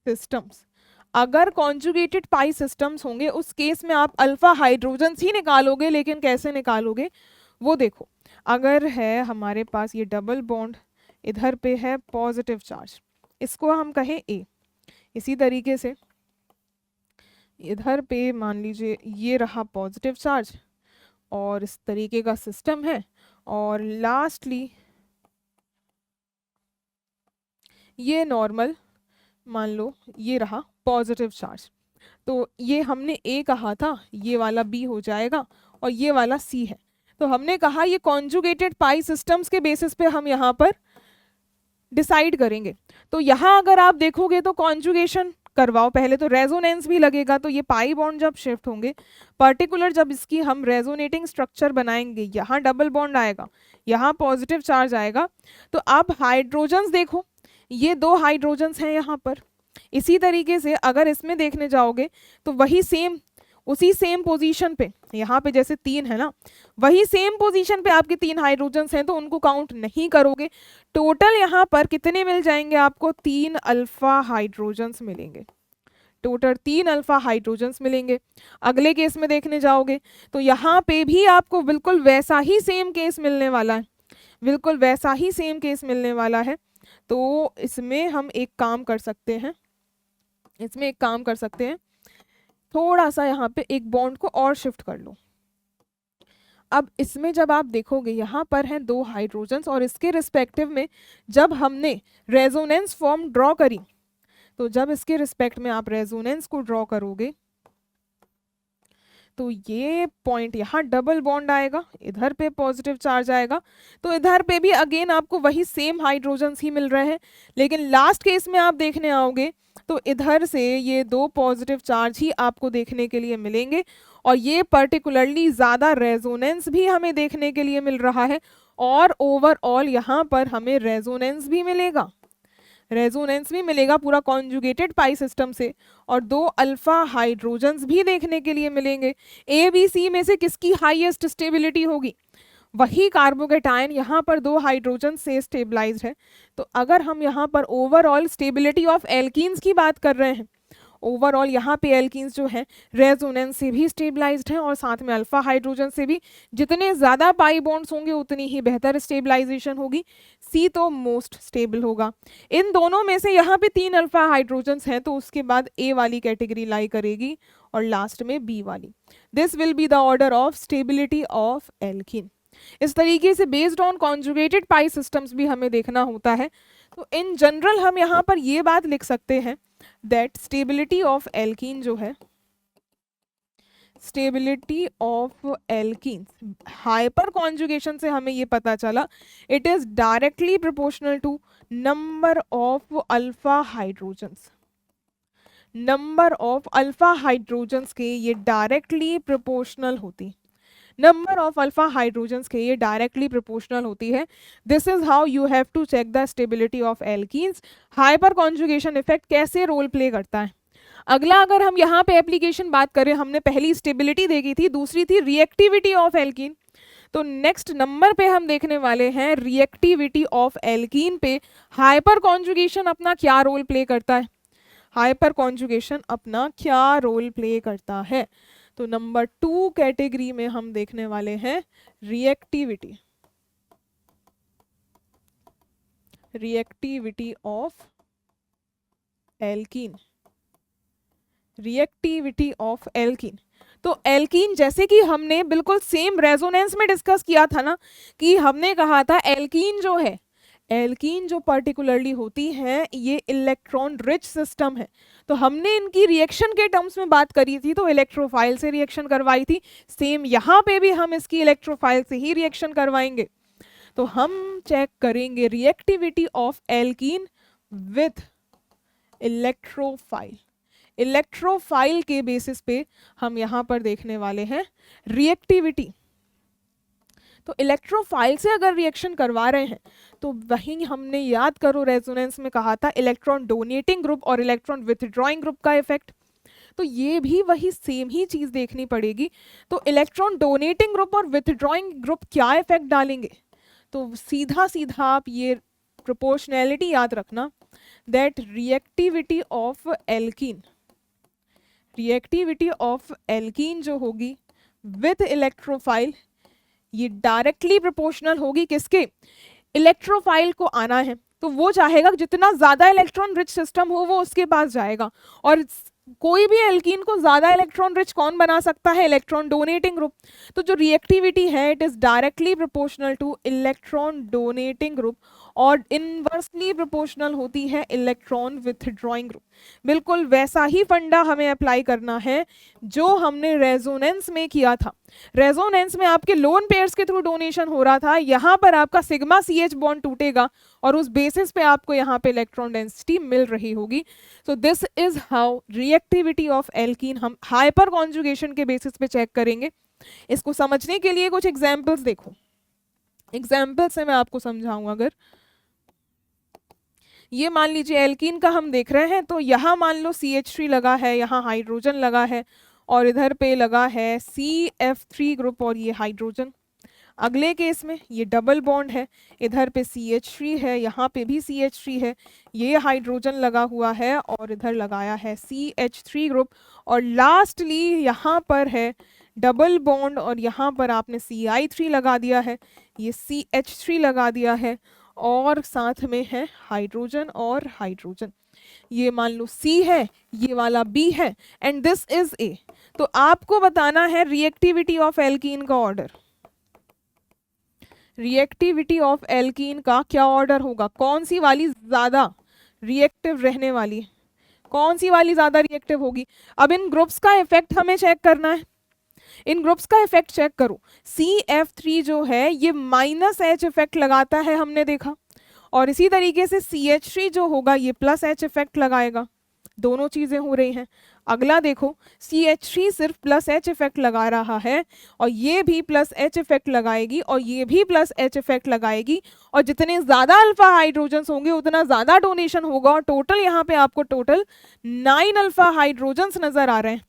systems. अगर कॉन्जुगेटेड पाई सिस्टम्स होंगे उस केस में आप अल्फा हाइड्रोजन्स ही निकालोगे, लेकिन कैसे निकालोगे वो देखो। अगर है हमारे पास ये डबल बॉन्ड, इधर पे है पॉजिटिव चार्ज, इसको हम कहें A, इसी तरीके से इधर पे मान लीजिए ये रहा पॉजिटिव चार्ज, और इस तरीके का सिस्टम है, और लास्टली ये नॉर्मल मान लो ये रहा पॉजिटिव चार्ज। तो ये हमने A कहा था, ये वाला B हो जाएगा, और ये वाला C है। तो हमने कहा ये कॉन्जुगेटेड पाई सिस्टम्स के बेसिस पे हम यहाँ पर डिसाइड करेंगे। तो यहाँ अगर आप देखोगे तो कॉन्जुगेशन करवाओ पहले, तो रेजोनेंस भी लगेगा, तो ये पाई बॉन्ड जब शिफ्ट होंगे, पर्टिकुलर जब इसकी हम रेजोनेटिंग स्ट्रक्चर बनाएंगे, यहाँ डबल बॉन्ड आएगा, यहाँ पॉजिटिव चार्ज आएगा। तो अब हाइड्रोजन्स देखो, ये 2 हाइड्रोजन्स हैं यहाँ पर। इसी तरीके से अगर इसमें देखने जाओगे तो वही सेम, उसी सेम पोजीशन पे, यहाँ पे जैसे 3 है ना, वही सेम पोजीशन पे आपके 3 हाइड्रोजन्स हैं, तो उनको काउंट नहीं करोगे। टोटल यहाँ पर कितने मिल जाएंगे आपको? 3 अल्फा हाइड्रोजन्स मिलेंगे, टोटल 3 अल्फा हाइड्रोजन्स मिलेंगे। अगले केस में देखने जाओगे तो यहाँ पे भी आपको बिल्कुल वैसा ही सेम केस मिलने वाला है, बिल्कुल वैसा ही सेम केस मिलने वाला है। तो इसमें हम एक काम कर सकते हैं, इसमें एक काम कर सकते हैं, थोड़ा सा यहाँ पे एक बॉन्ड को और शिफ्ट कर लो। अब इसमें जब आप देखोगे यहाँ पर हैं 2 हाइड्रोजन्स, और इसके रिस्पेक्टिव में जब हमने रेजोनेंस फॉर्म ड्रॉ करी, तो जब इसके रिस्पेक्ट में आप रेजोनेंस को ड्रॉ करोगे तो ये पॉइंट यहाँ डबल बॉन्ड आएगा, इधर पे पॉजिटिव चार्ज आएगा, तो इधर पे भी अगेन आपको वही सेम हाइड्रोजन्स ही मिल रहे हैं। लेकिन लास्ट केस में आप देखने आओगे तो इधर से ये 2 पॉजिटिव चार्ज ही आपको देखने के लिए मिलेंगे, और ये पर्टिकुलरली ज़्यादा रेजोनेंस भी हमें देखने के लिए मिल रहा है, और ओवरऑल यहाँ पर हमें रेजोनेंस भी मिलेगा, रेजोनेंस भी मिलेगा पूरा कॉन्जुगेटेड पाई सिस्टम से, और 2 अल्फा हाइड्रोजन्स भी देखने के लिए मिलेंगे। ए बी सी में से किसकी हाईएस्ट स्टेबिलिटी होगी? वही कार्बोकेटायन यहाँ पर 2 हाइड्रोजन से स्टेबलाइज्ड है। तो अगर हम यहाँ पर ओवरऑल स्टेबिलिटी ऑफ एल्कीन्स की बात कर रहे हैं, ओवरऑल यहाँ पे एल्कीन्स जो है रेजोनेंस से भी स्टेबलाइज्ड हैं, और साथ में अल्फा हाइड्रोजन से भी। जितने ज़्यादा पाई बॉन्ड्स होंगे उतनी ही बेहतर स्टेबलाइजेशन होगी। सी तो मोस्ट स्टेबल होगा। इन दोनों में से यहाँ पे 3 अल्फा हाइड्रोजन्स हैं, तो उसके बाद ए वाली कैटेगरी लाई करेगी, और लास्ट में बी वाली। This will be the order of stability of alkene. इस तरीके से based on conjugated pi systems भी हमें देखना होता है। तो इन जनरल हम यहाँ पर ये बात लिख सकते हैं दैट स्टेबिलिटी ऑफ एल्कीन जो है, stability of alkene hyperconjugation से हमें ये पता चला, it is directly proportional to number of alpha hydrogens. Number of alpha hydrogens के ये डायरेक्टली प्रोपोर्शनल होती, नंबर ऑफ अल्फा हाइड्रोजन्स के ये डायरेक्टली प्रोपोर्शनल होती है। This is how you have to check the stability of alkenes. Hyperconjugation effect कैसे रोल प्ले करता है। अगला अगर हम यहाँ पे एप्लीकेशन बात करें, हमने पहली स्टेबिलिटी देखी थी, दूसरी थी रिएक्टिविटी ऑफ एल्कीन। तो नेक्स्ट नंबर पे हम देखने वाले हैं रिएक्टिविटी ऑफ एल्कीन पे हाइपर कॉन्जुगेशन अपना क्या रोल प्ले करता है, हाइपर कॉन्जुगेशन अपना क्या रोल प्ले करता है। तो नंबर 2 कैटेगरी में हम देखने वाले हैं reactivity, reactivity of alkene, reactivity of alkene. तो एल्कीन जैसे कि हमने बिल्कुल सेम रेजोनेंस में डिस्कस किया था ना, कि हमने कहा था एल्कीन जो है, एल्कीन जो पर्टिकुलरली होती है ये इलेक्ट्रॉन रिच सिस्टम है। तो हमने इनकी रिएक्शन के टर्म्स में बात करी थी, तो इलेक्ट्रोफाइल से रिएक्शन करवाई थी। सेम यहाँ पे भी हम इसकी इलेक्ट्रोफाइल से ही रिएक्शन करवाएंगे। तो हम चेक करेंगे reactivity of alkene with electrophile. Electrophile के बेसिस पे हम यहाँ पर देखने वाले हैं रिएक्टिविटी। तो इलेक्ट्रोफाइल से अगर रिएक्शन करवा रहे हैं तो वहीं हमने याद करो रेजोनेंस में कहा था इलेक्ट्रॉन डोनेटिंग ग्रुप और इलेक्ट्रॉन विथड्रॉइंग ग्रुप का इफेक्ट। तो ये भी वही सेम ही चीज देखनी पड़ेगी। तो इलेक्ट्रॉन डोनेटिंग ग्रुप और विथड्रॉइंग ग्रुप क्या इफेक्ट डालेंगे, तो सीधा सीधा आप ये प्रोपोर्शनैलिटी याद रखना that reactivity of alkene, reactivity of alkene जो होगी विथ इलेक्ट्रोफाइल ये डायरेक्टली प्रोपोर्शनल होगी किसके, इलेक्ट्रोफाइल को आना है तो वो चाहेगा जितना ज्यादा इलेक्ट्रॉन रिच सिस्टम हो वो उसके पास जाएगा। और कोई भी एल्कीन को ज्यादा इलेक्ट्रॉन रिच कौन बना सकता है, इलेक्ट्रॉन डोनेटिंग ग्रुप। तो जो रिएक्टिविटी है it is directly proportional two electron donating group और इनवर्सली प्रोपोर्शनल होती है इलेक्ट्रॉन विथड्रॉइंग ग्रुप। बिल्कुल वैसा ही फंडा हमें अप्लाई करना है जो हमने रेजोनेंस में किया था। रेजोनेंस में आपके लोन पेयर्स के थ्रू डोनेशन हो रहा था, यहाँ पर आपका सिग्मा CH बॉन्ड टूटेगा और उस बेसिस पे आपको यहाँ पे इलेक्ट्रॉन डेंसिटी मिल रही होगी। So this is how reactivity of alkene हम हाइपर कॉन्जुगेशन के बेसिस पे चेक करेंगे। इसको समझने के लिए कुछ एग्जाम्पल्स देखो, एग्जाम्पल से मैं आपको समझाऊं। अगर ये मान लीजिए एल्कीन का हम देख रहे हैं, तो यहाँ मान लो CH3 लगा है, यहाँ हाइड्रोजन लगा है और इधर पे लगा है CF3 ग्रुप और ये हाइड्रोजन। अगले केस में ये डबल बॉन्ड है, इधर पे CH3 है, यहाँ पे भी CH3 है, ये हाइड्रोजन लगा हुआ है और इधर लगाया है CH3 ग्रुप और लास्टली यहाँ पर है डबल बॉन्ड और यहाँ पर आपने CI3 लगा दिया है, ये CH3 लगा दिया है और साथ में है हाइड्रोजन और हाइड्रोजन। ये मान लो C है, ये वाला B है एंड दिस इज A। तो आपको बताना है रिएक्टिविटी ऑफ एल्कीन का ऑर्डर। रिएक्टिविटी ऑफ एल्कीन का क्या ऑर्डर होगा, कौन सी वाली ज्यादा रिएक्टिव रहने वाली, कौन सी वाली ज्यादा रिएक्टिव होगी। अब इन ग्रुप्स का इफेक्ट हमें चेक करना है, इन ग्रुप्स का इफेक्ट चेक करो। CF3 जो है ये -H इफेक्ट लगाता है, हमने देखा, और इसी तरीके से CH3 जो होगा ये +H इफेक्ट लगाएगा। दोनों चीजें हो रही हैं। अगला देखो, CH3 सिर्फ +H इफेक्ट लगा रहा है और ये भी +H इफेक्ट लगाएगी और ये भी +H इफेक्ट लगाएगी और जितने ज्यादा अल्फा हाइड्रोजन्स होंगे उतना ज्यादा डोनेशन होगा और टोटल यहाँ पे आपको टोटल 9 अल्फा हाइड्रोजन्स नजर आ रहे हैं।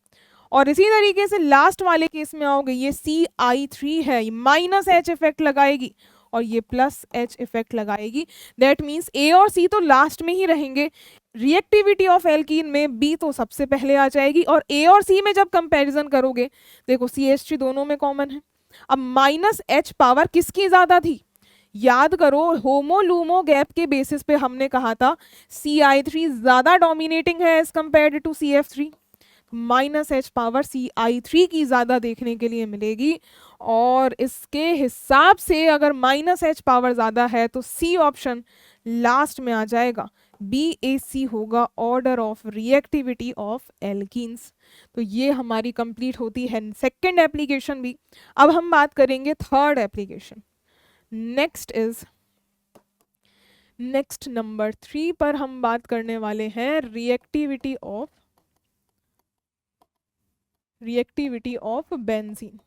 और इसी तरीके से लास्ट वाले केस में आओगे, ये CI3 है, -H इफेक्ट लगाएगी और ये +H इफेक्ट लगाएगी। दैट मीन्स A और C तो लास्ट में ही रहेंगे। रिएक्टिविटी ऑफ एल्कीन में B तो सबसे पहले आ जाएगी और A और C में जब कंपैरिजन करोगे, देखो CH3 दोनों में कॉमन है। अब -H पावर किसकी ज्यादा थी, याद करो होमो लूमो गैप के बेसिस पे हमने कहा था CI3 ज्यादा डोमिनेटिंग है as compared to CF3। -H power CI3 की ज्यादा देखने के लिए मिलेगी और इसके हिसाब से अगर -H पावर ज्यादा है तो C ऑप्शन लास्ट में आ जाएगा। BAC होगा order of reactivity of alkenes. तो ये हमारी कंप्लीट होती है सेकंड एप्लीकेशन भी। अब हम बात करेंगे थर्ड एप्लीकेशन। नेक्स्ट नंबर 3 पर हम बात करने वाले हैं रिएक्टिविटी ऑफ बेंजीन।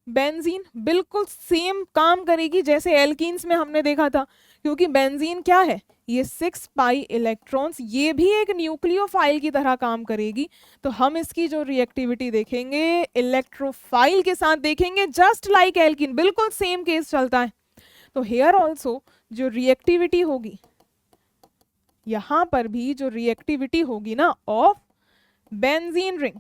बेंजीन बिल्कुल सेम काम करेगी जैसे एल्कीन्स में हमने देखा था, क्योंकि बेंजीन क्या है, ये 6 पाई इलेक्ट्रॉन्स, ये भी एक न्यूक्लियोफाइल की तरह काम करेगी। तो हम इसकी जो रिएक्टिविटी देखेंगे इलेक्ट्रोफाइल के साथ देखेंगे, जस्ट लाइक एल्कीन, बिल्कुल सेम केस चलता है। तो हेयर ऑल्सो जो रिएक्टिविटी होगी, यहां पर भी जो रिएक्टिविटी होगी ना of benzene ring,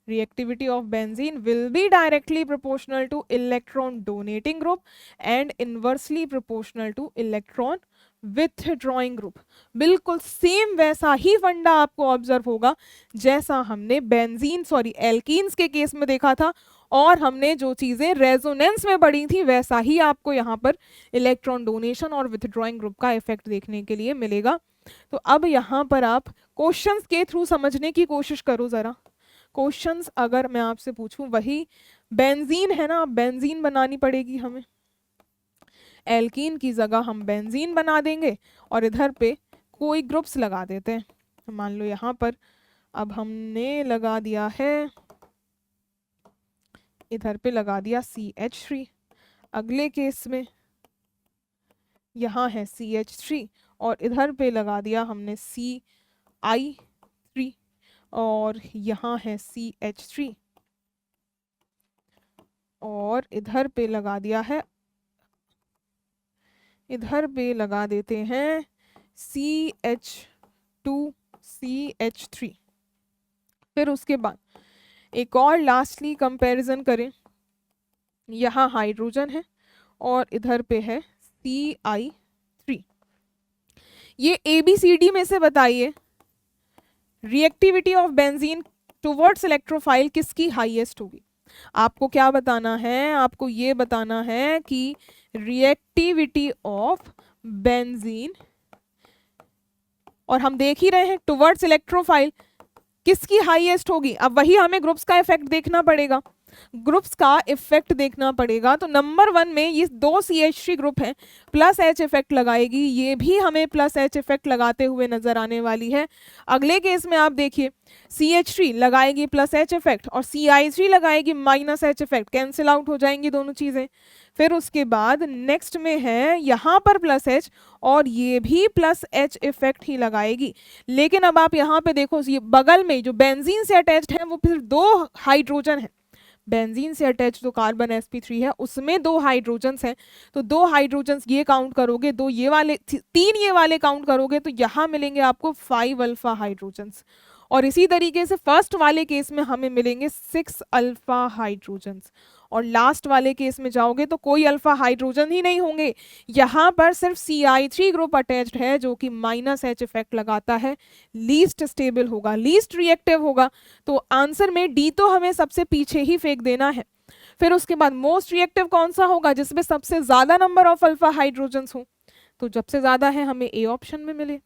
reactivity of benzene will be directly proportional to electron donating group and inversely proportional to electron withdrawing group। बिल्कुल सेम वैसा ही फंडा आपको ऑब्जर्व होगा जैसा हमने एल्कीन्स के केस में देखा था, और हमने जो चीजें रेजोनेंस में पढ़ी थी वैसा ही आपको यहाँ पर इलेक्ट्रॉन डोनेशन और विथड्रॉइंग ग्रुप का इफेक्ट देखने के लिए मिलेगा। तो अब यहाँ पर आप क्वेश्चंस के थ्रू समझने की कोशिश करो जरा। क्वेश्चंस अगर मैं आपसे पूछूं, वही बेंजीन है ना, बेंजीन बनानी पड़ेगी हमें, एल्कीन की जगह हम बेंजीन बना देंगे और इधर पे कोई ग्रुप्स लगा देते हैं। मान लो यहाँ पर अब हमने लगा दिया है, इधर पे लगा दिया CH3, अगले केस में यहाँ है CH3 और इधर पे लगा दिया हमने CI3 और यहाँ है CH3 और इधर पे लगा दिया है, इधर पे लगा देते हैं CH2 CH3। फिर उसके बाद एक और लास्टली कंपैरिजन करें, यहाँ हाइड्रोजन है और इधर पे है CI3। ये ABCD में से बताइए reactivity of benzene towards electrophile किसकी हाईएस्ट होगी। आपको क्या बताना है, आपको ये बताना है कि रिएक्टिविटी ऑफ बेंजीन और हम देख ही रहे हैं टुवर्ड्स इलेक्ट्रोफाइल किसकी हाईएस्ट होगी। अब वही हमें ग्रुप्स का इफेक्ट देखना पड़ेगा, ग्रुप्स का इफेक्ट देखना पड़ेगा। तो नंबर 1 में ये दो CH3 ग्रुप हैं, प्लस H इफेक्ट लगाएगी, ये भी हमें प्लस H इफेक्ट लगाते हुए नजर आने वाली है। अगले केस में आप देखिए CH3 लगाएगी प्लस H इफेक्ट और CI3 लगाएगी minus H effect, cancel out हो जाएंगी दोनों चीजें। फिर उसके बाद नेक्स्ट में है यहाँ पर प्लस H और ये भी प्लस H इफेक्ट ही लगाएगी। लेकिन अब आप यहाँ पे देखो, ये बगल में जो बेंजीन से अटैच्ड है वो फिर दो हाइड्रोजन है, बेंजीन से अटैच जो कार्बन sp3 है उसमें दो हाइड्रोजन्स हैं, तो दो हाइड्रोजन्स ये काउंट करोगे, दो ये वाले, तीन ये वाले काउंट करोगे तो यहाँ मिलेंगे आपको 5 अल्फा हाइड्रोजन्स। और इसी तरीके से फर्स्ट वाले केस में हमें मिलेंगे 6 अल्फा हाइड्रोजन्स। और लास्ट वाले केस में जाओगे तो कोई अल्फा हाइड्रोजन ही नहीं होंगे, यहाँ पर सिर्फ CI3 ग्रुप अटैच्ड है जो कि माइनस H इफेक्ट लगाता है, लीस्ट स्टेबल होगा, लीस्ट रिएक्टिव होगा। तो आंसर में डी तो हमें सबसे पीछे ही फेंक देना है। फिर उसके बाद मोस्ट रिएक्टिव कौन सा होगा, जिसमें सबसे ज्यादा नंबर ऑफ अल्फा हाइड्रोजन्स हो, तो जब से ज्यादा है हमें ए ऑप्शन में मिले,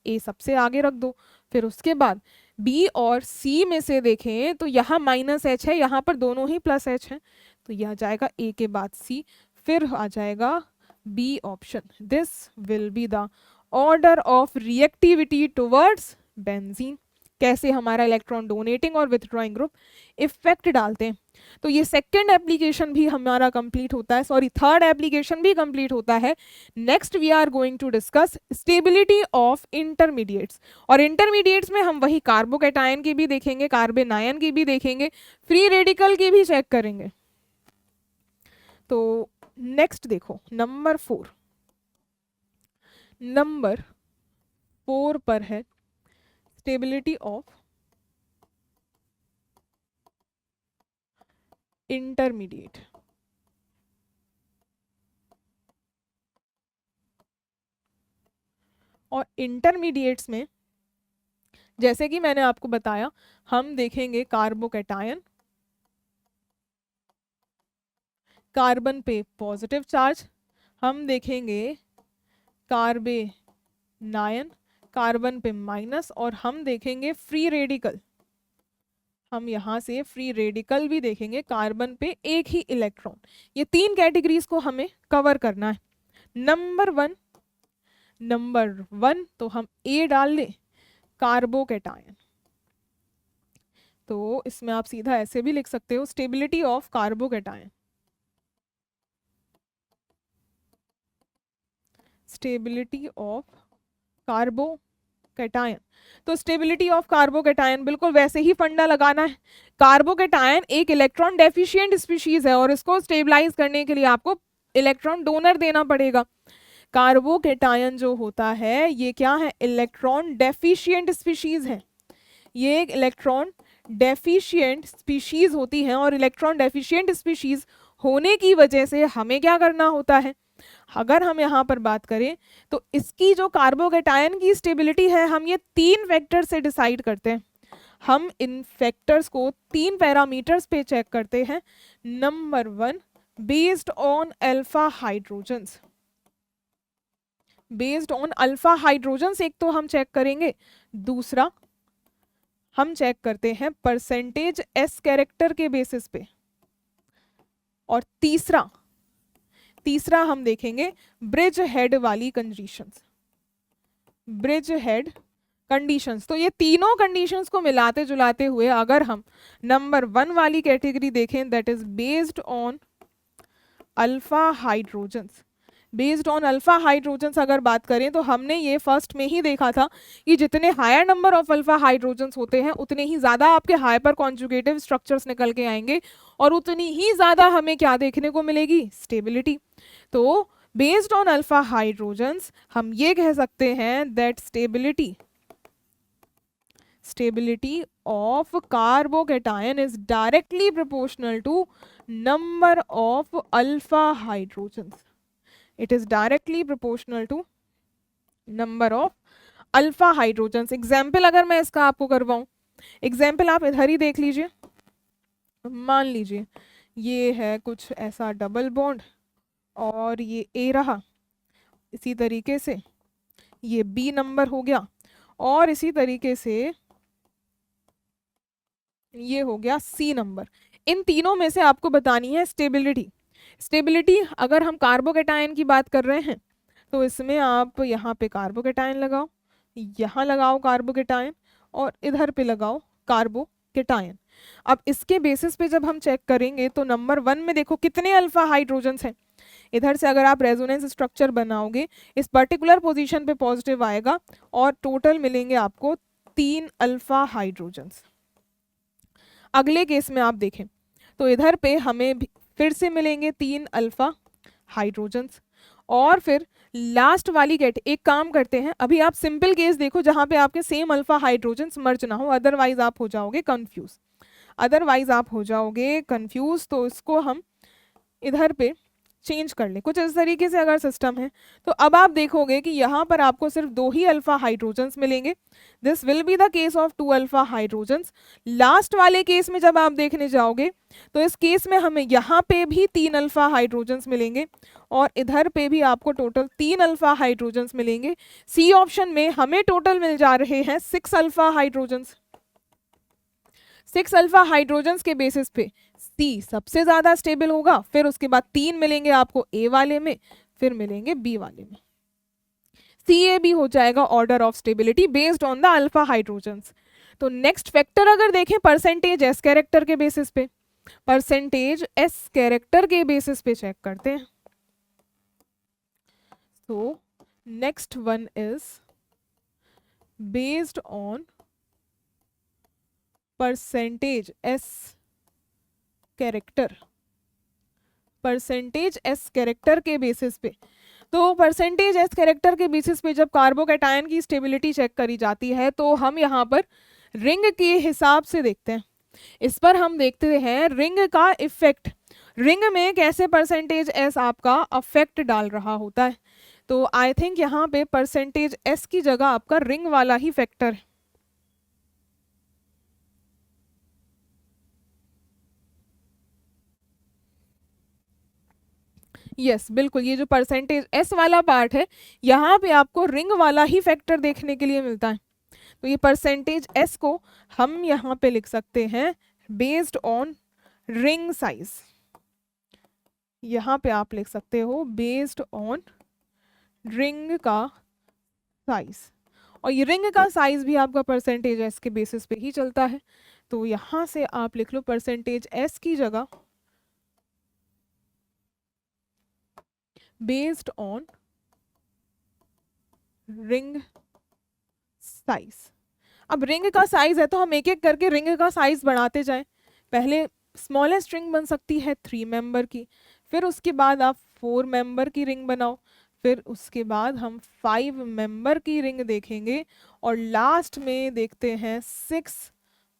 ए सबसे आगे रख दो। फिर उसके बाद बी और सी में से देखें तो यहाँ माइनस H है, यहाँ पर दोनों ही प्लस H है, तो यह आ जाएगा ए के बाद सी, फिर आ जाएगा B option. This will be the order of reactivity towards benzene. कैसे हमारा इलेक्ट्रॉन डोनेटिंग और विथड्रॉइंग ग्रुप इफेक्ट डालते हैं। तो ये सेकंड एप्लीकेशन भी हमारा कंप्लीट होता है, सॉरी थर्ड एप्लीकेशन भी कंप्लीट होता है। Next we are going to discuss stability of intermediates, और इंटरमीडिएट्स में हम वही कार्बोकैटायन की भी देखेंगे, कार्बेनायन की भी देखेंगे, फ्री रेडिकल की भी चेक करेंगे। तो नेक्स्ट देखो नंबर 4, नंबर 4 पर है स्टेबिलिटी ऑफ इंटरमीडिएट। और इंटरमीडिएट्स में जैसे कि मैंने आपको बताया, हम देखेंगे कार्बोकैटायन, कार्बन पे पॉजिटिव चार्ज, हम देखेंगे कार्बेनायन, कार्बन पे माइनस, और हम देखेंगे फ्री रेडिकल, हम यहाँ से फ्री रेडिकल भी देखेंगे, कार्बन पे एक ही इलेक्ट्रॉन। ये तीन कैटेगरीज को हमें कवर करना है। नंबर 1 तो हम ए डाल लें, कार्बोकैटायन। तो इसमें आप सीधा ऐसे भी लिख सकते हो, stability of carbocation, stability of carbocation. तो स्टेबिलिटी ऑफ कार्बोकैटायन बिल्कुल वैसे ही फंडा लगाना है। कार्बोकैटायन एक इलेक्ट्रॉन डेफिशिएंट स्पीशीज है और इसको स्टेबलाइज करने के लिए आपको इलेक्ट्रॉन डोनर देना पड़ेगा। कार्बोकैटायन जो होता है ये क्या है, इलेक्ट्रॉन डेफिशिएंट स्पीशीज है, ये एक इलेक्ट्रॉन डेफिशिएंट स्पीशीज होती है। और इलेक्ट्रॉन डेफिशिएंट स्पीशीज होने की वजह से हमें क्या करना होता है, अगर हम यहाँ पर बात करें तो इसकी जो कार्बोकैटायन की स्टेबिलिटी है हम ये 3 फैक्टर से डिसाइड करते हैं। हम इन फैक्टर्स को 3 पैरामीटर्स पे चेक करते हैं। Number 1 based on alpha hydrogens, based on alpha hydrogens एक तो हम चेक करेंगे, दूसरा हम चेक करते हैं परसेंटेज एस कैरेक्टर के बेसिस पे, और तीसरा हम देखेंगे ब्रिज हेड वाली कंडीशंस, ब्रिज हेड कंडीशंस। तो ये तीनों कंडीशंस को मिलाते जुलाते हुए अगर हम नंबर 1 वाली कैटेगरी देखें, that is based on alpha hydrogens, based on alpha hydrogens अगर बात करें तो हमने ये फर्स्ट में ही देखा था कि जितने higher number of alpha hydrogens होते हैं उतने ही ज्यादा आपके हाइपर कॉन्जुगेटिव स्ट्रक्चर्स निकल के आएंगे और उतनी ही ज्यादा हमें क्या देखने को मिलेगी, स्टेबिलिटी। तो बेस्ड ऑन अल्फा हाइड्रोजन्स हम ये कह सकते हैं that stability of carbocation is directly proportional to number of alpha hydrogens, it is directly proportional to number of alpha hydrogens। Example अगर मैं इसका आपको करवाऊं, एग्जाम्पल आप इधर ही देख लीजिए, मान लीजिए ये है कुछ ऐसा डबल बॉन्ड और ये ए रहा, इसी तरीके से ये बी नंबर हो गया, और इसी तरीके से ये हो गया सी नंबर। इन तीनों में से आपको बतानी है स्टेबिलिटी। स्टेबिलिटी अगर हम कार्बोकेटायन की बात कर रहे हैं तो इसमें आप यहाँ पे कार्बोकेटायन लगाओ, यहाँ लगाओ कार्बोकेटायन और इधर पे लगाओ कार्बोकेटायन। अब इसके बेसिस पे जब हम चेक करेंगे तो नंबर 1 में देखो कितने अल्फा हाइड्रोजन्स हैं। इधर से अगर आप रेजोनेंस स्ट्रक्चर बनाओगे इस पर्टिकुलर पोजीशन पे पॉजिटिव आएगा और टोटल मिलेंगे आपको 3 अल्फा हाइड्रोजन्स। अगले केस में आप देखें तो इधर पे हमें फिर से मिलेंगे 3 अल्फा हाइड्रोजन्स। और फिर लास्ट वाली एक काम करते हैं, अभी आप सिंपल केस देखो जहां पे आपके सेम अल्फा हाइड्रोजन्स मर्ज ना हो, अदरवाइज आप हो जाओगे कंफ्यूज। तो इसको हम इधर पे चेंज कर ले कुछ इस तरीके से अगर सिस्टम है तो अब आप देखोगे कि यहाँ पर आपको सिर्फ 2 ही अल्फा हाइड्रोजन्स मिलेंगे। This will be the case of 2 alpha hydrogens. Last वाले केस में जब आप देखने जाओगे तो इस केस में हमें यहाँ पे भी 3 अल्फा हाइड्रोजन्स मिलेंगे और इधर पे भी आपको टोटल 3 अल्फा हाइड्रोजन्स मिलेंगे। सी ऑप्शन में हमें टोटल मिल जा रहे हैं 6 अल्फा हाइड्रोजन्स। 6 अल्फा हाइड्रोजन्स के बेसिस पे सी सबसे ज्यादा स्टेबल होगा, फिर उसके बाद 3 मिलेंगे आपको ए वाले में, फिर मिलेंगे बी वाले में। सी ए बी हो जाएगा order of stability based on the alpha hydrogens. तो नेक्स्ट फैक्टर अगर देखें परसेंटेज एस कैरेक्टर के बेसिस पे, परसेंटेज एस कैरेक्टर के बेसिस पे चेक करते हैं। तो next one is based on percentage S character, percentage S character के बेसिस पे। तो परसेंटेज एस कैरेक्टर के बेसिस पे जब कार्बोकैटायन की स्टेबिलिटी चेक करी जाती है तो हम यहाँ पर रिंग के हिसाब से देखते हैं। इस पर हम देखते हैं रिंग का इफेक्ट, रिंग में कैसे परसेंटेज एस आपका अफेक्ट डाल रहा होता है। तो आई थिंक यहाँ पे परसेंटेज एस की जगह आपका रिंग वाला ही फैक्टर है। यस बिल्कुल, ये जो परसेंटेज एस वाला पार्ट है यहाँ पे आपको रिंग वाला ही फैक्टर देखने के लिए मिलता है। तो ये परसेंटेज एस को हम यहाँ पे लिख सकते हैं बेस्ड ऑन रिंग साइज। यहाँ पे आप लिख सकते हो बेस्ड ऑन रिंग का साइज, और ये रिंग का साइज भी आपका परसेंटेज एस के बेसिस पे ही चलता है। तो यहाँ से आप लिख लो परसेंटेज एस की जगह बेस्ड ऑन रिंग साइज। अब रिंग का साइज है तो हम एक एक करके रिंग का साइज बढ़ाते जाएं। पहले स्मॉलेस्ट रिंग बन सकती है 3 मेंबर की, फिर उसके बाद आप 4 मेंबर की रिंग बनाओ, फिर उसके बाद हम 5 मेंबर की रिंग देखेंगे और लास्ट में देखते हैं 6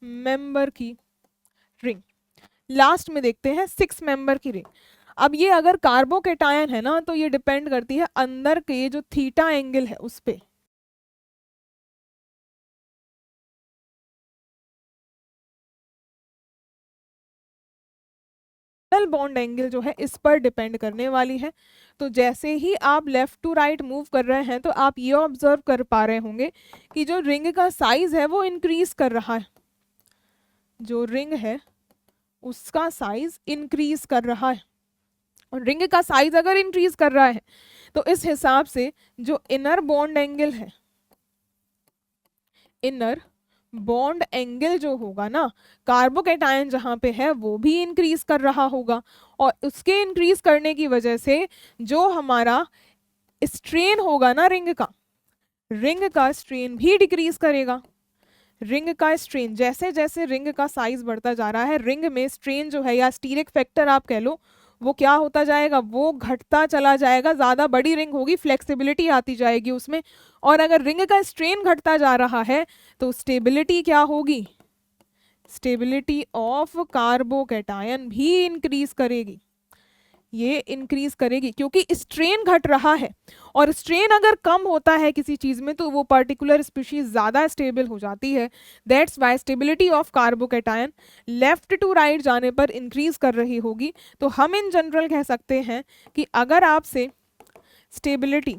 मेंबर की रिंग। लास्ट में देखते हैं 6 मेंबर की रिंग। अब ये अगर कार्बोकेटायन है ना तो ये डिपेंड करती है अंदर के जो थीटा एंगल है उस पे। बॉन्ड एंगल जो है इस पर डिपेंड करने वाली है। तो जैसे ही आप लेफ्ट टू राइट मूव कर रहे हैं तो आप ये ऑब्जर्व कर पा रहे होंगे कि जो रिंग का साइज है वो इंक्रीज कर रहा है, जो रिंग है उसका साइज इंक्रीज कर रहा है। और रिंग का साइज अगर इंक्रीज कर रहा है तो इस हिसाब से जो इनर बॉन्ड एंगल है, इनर बॉन्ड एंगल जो होगा ना कार्बोकेटायन जहां पे है वो भी इंक्रीज कर रहा होगा, और उसके इंक्रीज करने की वजह से जो हमारा स्ट्रेन होगा ना रिंग का स्ट्रेन भी डिक्रीज करेगा। रिंग का स्ट्रेन जैसे जैसे रिंग का साइज बढ़ता जा रहा है, रिंग में स्ट्रेन जो है या स्टीरिक फैक्टर आप कह लो, वो क्या होता जाएगा, वो घटता चला जाएगा। ज़्यादा बड़ी रिंग होगी, फ्लेक्सिबिलिटी आती जाएगी उसमें, और अगर रिंग का स्ट्रेन घटता जा रहा है तो स्टेबिलिटी क्या होगी, स्टेबिलिटी ऑफ कार्बोकैटायन भी इंक्रीज करेगी। ये इंक्रीज करेगी क्योंकि स्ट्रेन घट रहा है, और स्ट्रेन अगर कम होता है किसी चीज़ में तो वो पर्टिकुलर स्पीशीज ज़्यादा स्टेबल हो जाती है। That's why stability of carbocation left to right जाने पर इंक्रीज कर रही होगी। तो हम इन जनरल कह सकते हैं कि अगर आपसे स्टेबिलिटी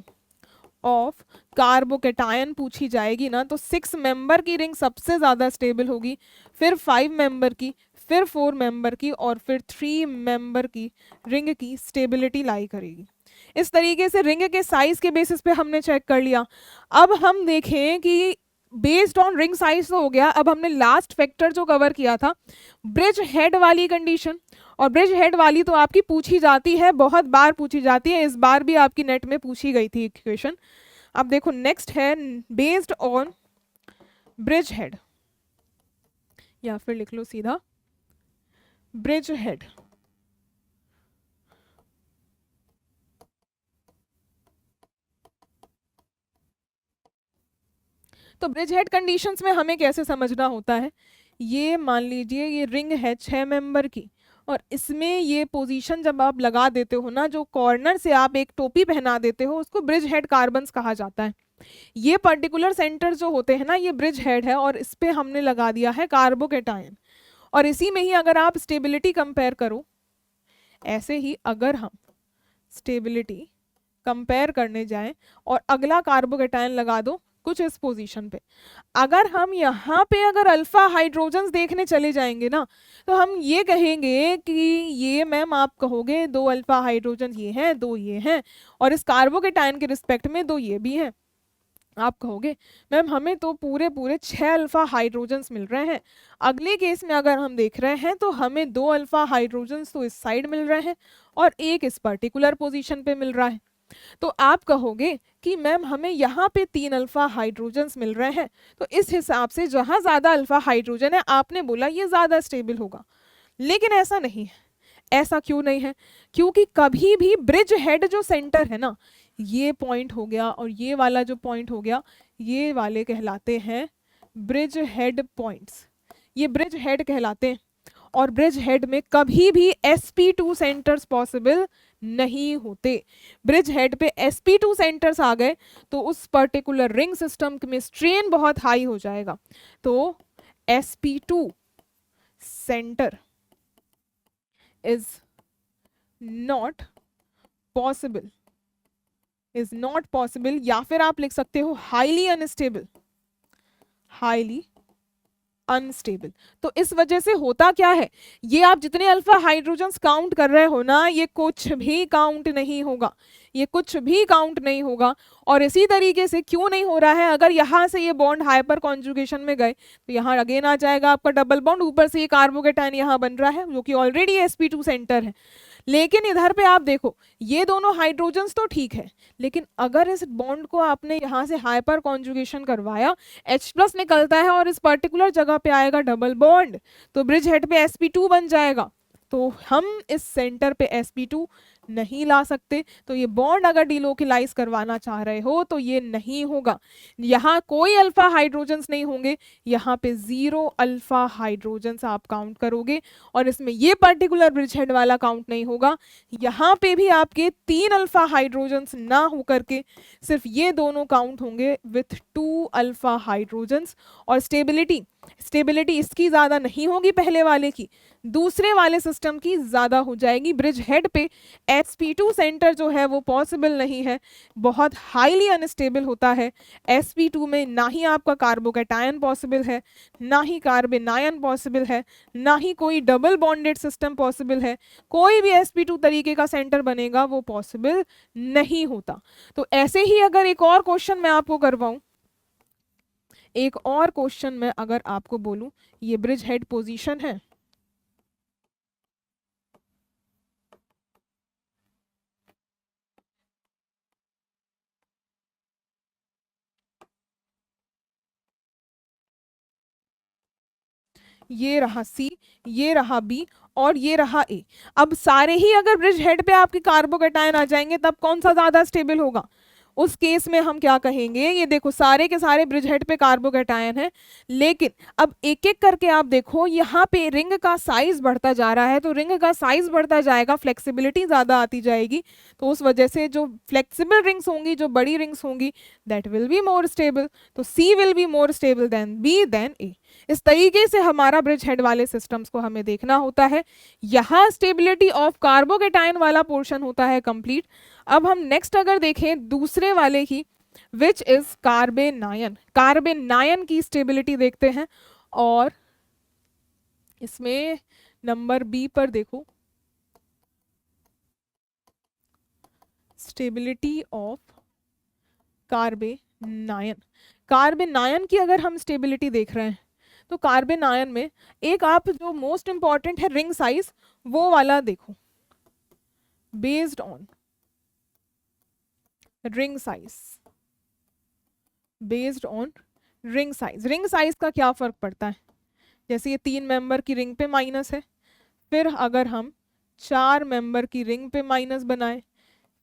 ऑफ कार्बोकेटायन पूछी जाएगी ना, तो 6 मेंबर की रिंग सबसे ज्यादा स्टेबल होगी, फिर 5 मेंबर की, फिर 4 मेंबर की, और फिर 3 मेंबर की रिंग की स्टेबिलिटी लाई करेगी। इस तरीके से रिंग के साइज के बेसिस पे हमने चेक कर लिया। अब हम देखें कि बेस्ड ऑन रिंग साइज तो हो गया, अब हमने लास्ट फैक्टर जो कवर किया था ब्रिज हेड वाली कंडीशन, और ब्रिज हेड वाली तो आपकी पूछी जाती है, बहुत बार पूछी जाती है, इस बार भी आपकी नेट में पूछी गई थी इक्वेशन। अब देखो नेक्स्ट है बेस्ड ऑन ब्रिज हेड, या फिर लिख लो सीधा ब्रिज हेड। तो ब्रिज हेड कंडीशंस में हमें कैसे समझना होता है, ये मान लीजिए ये रिंग है 6 मेंबर की, और इसमें ये पोजीशन जब आप लगा देते हो ना, जो कॉर्नर से आप एक टोपी पहना देते हो, उसको ब्रिज हेड कार्बन्स कहा जाता है। ये पर्टिकुलर सेंटर जो होते हैं ना, ये ब्रिज हेड है, और इस पे हमने लगा दिया है कार्बोकेटायन। और इसी में ही अगर आप स्टेबिलिटी कंपेयर करो, ऐसे ही अगर हम स्टेबिलिटी कंपेयर करने जाएं और अगला कार्बोकेटायन लगा दो कुछ इस पोजीशन पे, अगर हम यहाँ पे अगर अल्फा हाइड्रोजन्स देखने चले जाएंगे ना, तो हम ये कहेंगे कि ये मैम आप कहोगे 2 अल्फा हाइड्रोजन ये हैं, 2 ये हैं, और इस कार्बोकेटायन के रिस्पेक्ट में 2 ये भी हैं। आप कहोगे मैम हमें तो पूरे पूरे 6 अल्फा हाइड्रोजन्स मिल रहे हैं। अगले केस में अगर हम देख रहे हैं तो हमें 2 अल्फा हाइड्रोजन्स तो इस साइड मिल रहे हैं और एक इस पर्टिकुलर पोजीशन पे मिल रहा है। तो आप कहोगे कि मैम हमें यहाँ पे 3 अल्फा हाइड्रोजन्स मिल रहे हैं, तो इस हिसाब से जहाँ ज़्यादा अल्फा हाइड्रोजन है आपने बोला ये ज़्यादा स्टेबल होगा। लेकिन ऐसा नहीं है। ऐसा क्यों नहीं है? क्योंकि कभी भी ब्रिज हेड जो सेंटर है ना, ये पॉइंट हो गया और ये वाला जो पॉइंट हो गया, ये वाले कहलाते हैं ब्रिज हेड पॉइंट्स। ये ब्रिज हेड कहलाते हैं, और ब्रिज हेड में कभी भी sp2 सेंटर्स पॉसिबल नहीं होते। ब्रिज हेड पे sp2 सेंटर्स आ गए तो उस पर्टिकुलर रिंग सिस्टम में स्ट्रेन बहुत हाई हो जाएगा। तो sp2 centre is not possible, is not possible, या फिर आप लिख सकते हो हाईली अनस्टेबल, हाईली अनस्टेबल। तो इस वजह से होता क्या है, ये आप जितने अल्फा हाइड्रोजन्स काउंट कर रहे हो ना, ये कुछ भी काउंट नहीं होगा, ये कुछ भी काउंट नहीं होगा। और इसी तरीके से क्यों नहीं हो रहा है, अगर यहाँ से ये बॉन्ड हाइपर कॉन्जुगेशन में गए तो यहाँ अगेन आ जाएगा आपका डबल बॉन्ड, ऊपर से ये कार्बोकेटायन यहाँ बन रहा है जो कि ऑलरेडी sp2 सेंटर है। लेकिन इधर पे आप देखो ये दोनों हाइड्रोजन्स तो ठीक है, लेकिन अगर इस बॉन्ड को आपने यहाँ से हाइपर कॉन्जुगेशन करवाया, H+ निकलता है और इस पर्टिकुलर जगह पे आएगा डबल बॉन्ड, तो ब्रिज हेड पे sp2 बन जाएगा। तो हम इस सेंटर पे sp2 नहीं ला सकते। तो ये बॉन्ड अगर डिलोकलाइज करवाना चाह रहे हो तो ये नहीं होगा। यहाँ कोई अल्फा हाइड्रोजन्स नहीं होंगे, यहाँ पे 0 अल्फा हाइड्रोजन्स आप काउंट करोगे, और इसमें ये पर्टिकुलर ब्रिज हेड वाला काउंट नहीं होगा। यहाँ पे भी आपके 3 अल्फा हाइड्रोजन्स ना हो करके सिर्फ ये दोनों काउंट होंगे विथ 2 अल्फा हाइड्रोजन्स। और स्टेबिलिटी इसकी ज़्यादा नहीं होगी पहले वाले की, दूसरे वाले सिस्टम की ज़्यादा हो जाएगी। ब्रिज हेड पे sp2 सेंटर जो है वो पॉसिबल नहीं है, बहुत हाईली अनस्टेबल होता है। sp2 में ना ही आपका कार्बोकेटायन पॉसिबल है, ना ही कार्बेनायन पॉसिबल है, ना ही कोई डबल बॉन्डेड सिस्टम पॉसिबल है। कोई भी sp2 तरीके का सेंटर बनेगा वो पॉसिबल नहीं होता। तो ऐसे ही अगर एक और क्वेश्चन मैं आपको करवाऊं, एक और क्वेश्चन में अगर आपको बोलूं, ये ब्रिज हेड पोजीशन है, ये रहा C, ये रहा B और ये रहा A। अब सारे ही अगर ब्रिज हेड पे आपके कार्बोकेटायन आ जाएंगे तब कौन सा ज्यादा स्टेबल होगा? उस केस में हम क्या कहेंगे, ये देखो सारे के सारे ब्रिज हेड पे कार्बोकेटायन है, लेकिन अब एक एक करके आप देखो यहाँ पे रिंग का साइज बढ़ता जा रहा है, तो रिंग का साइज बढ़ता जाएगा, फ्लेक्सिबिलिटी ज्यादा आती जाएगी, तो उस वजह से जो फ्लेक्सिबल रिंग्स होंगी, जो बड़ी रिंग्स होंगी, that will be more stable. तो C will be more stable than B than A। इस तरीके से हमारा ब्रिज हेड वाले सिस्टम्स को हमें देखना होता है। यहाँ स्टेबिलिटी ऑफ कार्बोकेटायन वाला पोर्शन होता है कंप्लीट। अब हम नेक्स्ट अगर देखें दूसरे वाले की, विच इज कार्बेनायन। कार्बेनायन की स्टेबिलिटी देखते हैं और इसमें नंबर बी पर देखो, स्टेबिलिटी ऑफ कार्बेनायन। कार्बेनायन की अगर हम स्टेबिलिटी देख रहे हैं तो कार्बेनायन में एक आप जो मोस्ट इंपॉर्टेंट है रिंग साइज, वो वाला देखो, based on ring size, based on ring size. Ring size का क्या फर्क पड़ता है, जैसे ये 3 मेंबर की रिंग पे माइनस है, फिर अगर हम 4 मेंबर की रिंग पे माइनस बनाए,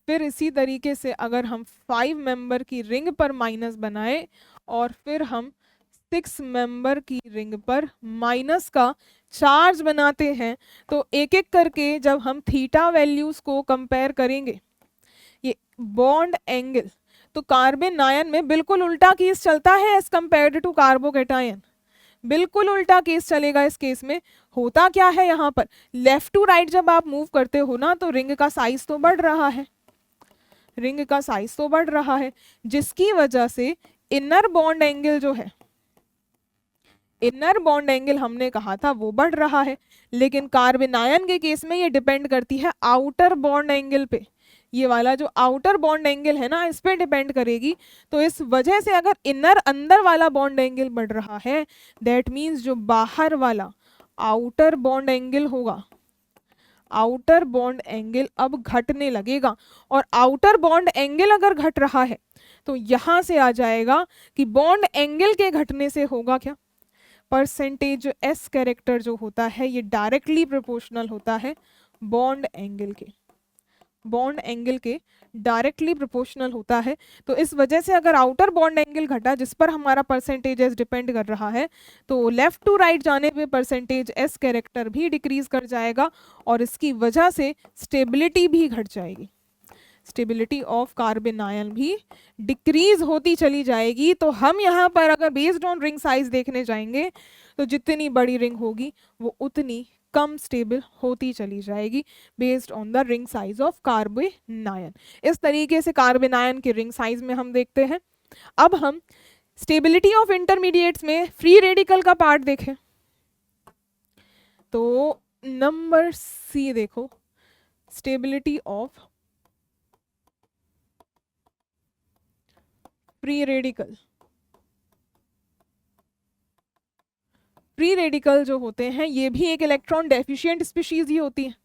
फिर इसी तरीके से अगर हम 5 मेंबर की रिंग पर माइनस बनाए और फिर हम 6 मेंबर की रिंग पर माइनस का चार्ज बनाते हैं, तो एक एक करके जब हम थीटा वैल्यूज को कंपेयर करेंगे, ये बॉन्ड एंगल, तो कार्बेनायन में बिल्कुल उल्टा केस चलता है एज कंपेयर्ड टू कार्बोकेटायन। बिल्कुल उल्टा केस चलेगा इस केस में। होता क्या है यहाँ पर, लेफ्ट टू राइट जब आप मूव करते हो ना, तो रिंग का साइज तो बढ़ रहा है, रिंग का साइज तो बढ़ रहा है, जिसकी वजह से इनर बॉन्ड एंगल जो है, इनर बॉन्ड एंगल हमने कहा था वो बढ़ रहा है। लेकिन कार्बेनायन के केस में ये डिपेंड करती है आउटर बॉन्ड एंगल पे, ये वाला जो आउटर बॉन्ड एंगल है ना, इस पे डिपेंड करेगी। तो इस वजह से अगर इनर अंदर वाला बॉन्ड एंगल बढ़ रहा है, दैट मीन्स जो बाहर वाला आउटर बॉन्ड एंगल होगा, आउटर बॉन्ड एंगल अब घटने लगेगा। और आउटर बॉन्ड एंगल अगर घट रहा है तो यहां से आ जाएगा कि बॉन्ड एंगल के घटने से होगा क्या, परसेंटेज एस कैरेक्टर जो होता है ये डायरेक्टली प्रोपोर्शनल होता है बॉन्ड एंगल के, बॉन्ड एंगल के डायरेक्टली प्रोपोर्शनल होता है। तो इस वजह से अगर आउटर बॉन्ड एंगल घटा, जिस पर हमारा परसेंटेज एस डिपेंड कर रहा है, तो लेफ्ट टू राइट जाने पे परसेंटेज एस कैरेक्टर भी डिक्रीज कर जाएगा और इसकी वजह से स्टेबिलिटी भी घट जाएगी, स्टेबिलिटी ऑफ कार्बेनायन भी डिक्रीज होती चली जाएगी। तो हम यहाँ पर अगर बेस्ड ऑन रिंग साइज देखने जाएंगे तो जितनी बड़ी रिंग होगी वो उतनी कम स्टेबल होती चली जाएगी based on the ring size of carbanion. इस तरीके से कार्बेनायन के रिंग साइज में हम देखते हैं। अब हम स्टेबिलिटी ऑफ इंटरमीडिएट्स में फ्री रेडिकल का पार्ट देखें तो नंबर सी देखो, stability of free radical. Free radical जो होते हैं ये भी एक इलेक्ट्रॉन डेफिशिएंट स्पीशीज ही होती हैं।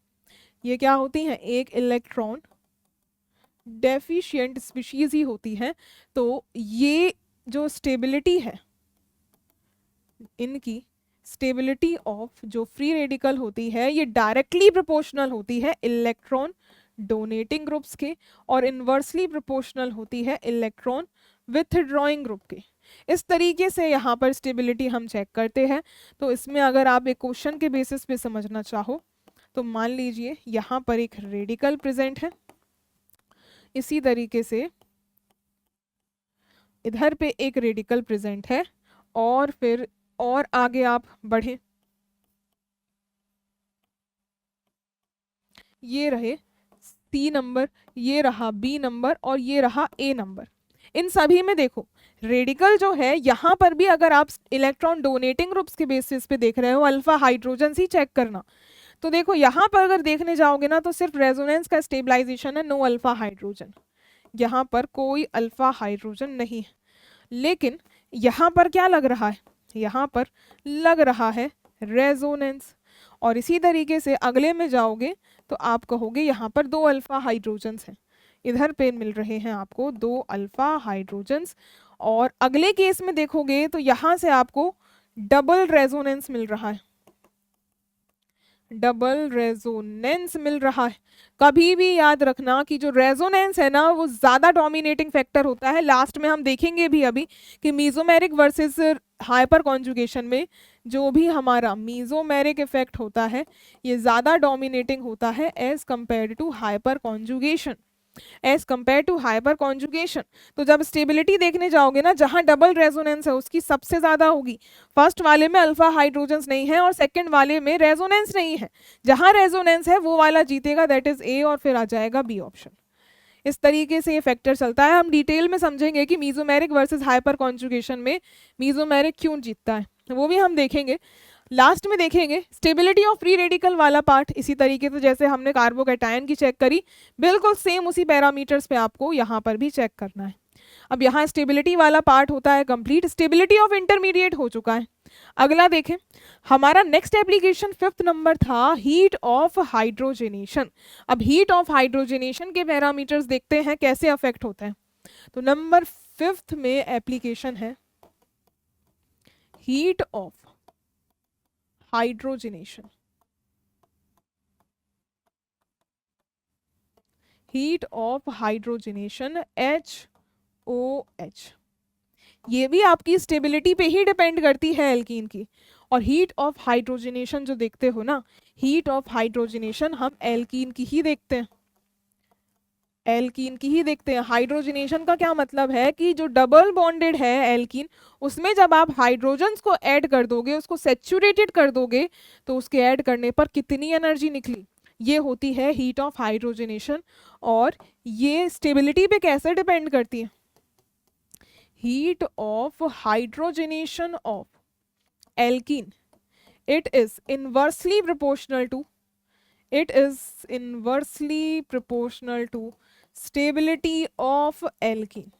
ये क्या होती हैं, एक इलेक्ट्रॉन डेफिशिएंट स्पीशीज ही होती हैं। तो ये जो स्टेबिलिटी है, इनकी स्टेबिलिटी ऑफ जो फ्री रेडिकल होती है ये डायरेक्टली प्रोपोर्शनल होती है इलेक्ट्रॉन डोनेटिंग ग्रुप्स के और इनवर्सली प्रोपोर्शनल होती है इलेक्ट्रॉन विथड्रॉइंग ग्रुप के। इस तरीके से यहाँ पर स्टेबिलिटी हम चेक करते हैं। तो इसमें अगर आप एक क्वेश्चन के बेसिस पे समझना चाहो तो मान लीजिए यहाँ पर एक रेडिकल प्रेजेंट है, इसी तरीके से इधर पे एक रेडिकल प्रेजेंट है और फिर और आगे आप बढ़े, ये रहे सी नंबर, ये रहा बी नंबर और ये रहा ए नंबर। इन सभी में देखो रेडिकल जो है यहाँ पर भी अगर आप इलेक्ट्रॉन डोनेटिंग ग्रुप्स के बेसिस पे देख रहे हो, अल्फा हाइड्रोजन ही चेक करना। तो देखो यहाँ पर अगर देखने जाओगे ना तो सिर्फ रेजोनेंस का स्टेबलाइजेशन है, नो अल्फा हाइड्रोजन, यहाँ पर कोई अल्फा हाइड्रोजन नहीं है। लेकिन यहाँ पर क्या लग रहा है, यहाँ पर लग रहा है रेजोनेंस। और इसी तरीके से अगले में जाओगे तो आप कहोगे यहाँ पर 2 अल्फा हाइड्रोजन्स हैं, इधर पे मिल रहे हैं आपको 2 अल्फा हाइड्रोजन्स। और अगले केस में देखोगे तो यहाँ से आपको डबल रेजोनेंस मिल रहा है, डबल रेजोनेंस मिल रहा है। कभी भी याद रखना कि जो रेजोनेंस है ना वो ज्यादा डोमिनेटिंग फैक्टर होता है। लास्ट में हम देखेंगे भी अभी कि मीजोमेरिक वर्सेस हाइपर कॉन्जुगेशन में जो भी हमारा मीजोमेरिक इफेक्ट होता है ये ज्यादा डोमिनेटिंग होता है as compare to hyperconjugation, as compare to hyperconjugation. तो जब स्टेबिलिटी देखने जाओगे ना, जहां डबल रेजोनेंस है उसकी सबसे ज्यादा होगी। फर्स्ट वाले में अल्फा हाइड्रोजन्स नहीं है और सेकंड वाले में रेजोनेंस नहीं है। जहां रेजोनेंस है वो वाला जीतेगा, दैट इज ए, और फिर आ जाएगा बी ऑप्शन। इस तरीके से ये फैक्टर चलता है। हम डिटेल में समझेंगे कि मीजोमेरिक वर्सेस हाइपर कॉन्जुगेशन में मीजोमेरिक क्यों जीतता है, वो भी हम देखेंगे। लास्ट में देखेंगे स्टेबिलिटी ऑफ फ्री रेडिकल वाला पार्ट, इसी तरीके से जैसे हमने कार्बोकैटायन की चेक करी, बिल्कुल सेम उसी पैरामीटर्स पे आपको यहाँ पर भी चेक करना है। अब यहाँ स्टेबिलिटी वाला पार्ट होता है कंप्लीट, स्टेबिलिटी ऑफ इंटरमीडिएट हो चुका है। अगला देखें, हमारा नेक्स्ट एप्लीकेशन 5th नंबर था हीट ऑफ हाइड्रोजनेशन। अब हीट ऑफ हाइड्रोजनेशन के पैरामीटर्स देखते हैं कैसे अफेक्ट होते हैं। तो नंबर 5th में एप्लीकेशन है heat of hydrogenation. Heat of hydrogenation HOH, ये भी आपकी स्टेबिलिटी पे ही डिपेंड करती है एल्कीन की। और हीट ऑफ हाइड्रोजनेशन जो देखते हो ना, हीट ऑफ हाइड्रोजनेशन हम एल्कीन की ही देखते हैं, एल्कीन की ही देखते हैं। हाइड्रोजनेशन का क्या मतलब है कि जो डबल बॉन्डेड है एल्कीन, उसमें जब आप हाइड्रोजन्स को ऐड कर दोगे, उसको सैचुरेटेड कर दोगे, तो उसके ऐड करने पर कितनी एनर्जी निकली, ये होती है हीट ऑफ हाइड्रोजनेशन। और ये स्टेबिलिटी पे कैसे डिपेंड करती है, heat of hydrogenation of alkene, it is inversely proportional to stability of alkene।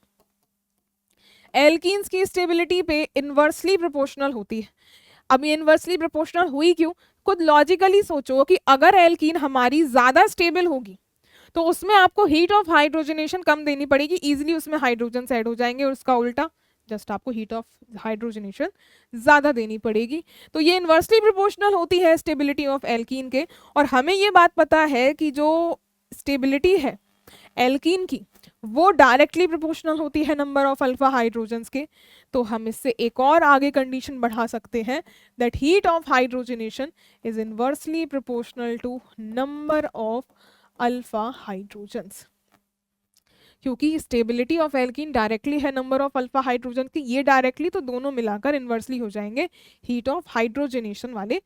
Alkenes की स्टेबिलिटी पे इन्वर्सली प्रोपोर्शनल होती है। अब ये इन्वर्सली प्रोपोर्शनल हुई क्यों, खुद लॉजिकली सोचो कि अगर एल्कीन हमारी ज्यादा स्टेबल होगी तो उसमें आपको हीट ऑफ हाइड्रोजनेशन कम देनी पड़ेगी, इजीली उसमें हाइड्रोजन ऐड हो जाएंगे, और उसका उल्टा जस्ट आपको हीट ऑफ हाइड्रोजनेशन ज्यादा देनी पड़ेगी। तो ये इन्वर्सली प्रोपोर्शनल होती है स्टेबिलिटी ऑफ एल्कीन के। और हमें ये बात पता है कि जो स्टेबिलिटी है एल्कीन की वो डायरेक्टली प्रोपोर्शनल होती है नंबर ऑफ अल्फा हाइड्रोजन्स के। तो हम इससे एक और आगे कंडीशन बढ़ा सकते हैं that heat of hydrogenation is inversely proportional to number of alpha hydrogens. क्योंकि स्टेबिलिटी ऑफ एल्कीन डायरेक्टली है नंबर ऑफ अल्फा हाइड्रोजन की, ये डायरेक्टली तो दोनों मिलाकर इन्वर्सली हो जाएंगे हीट ऑफ हाइड्रोजनेशन वाले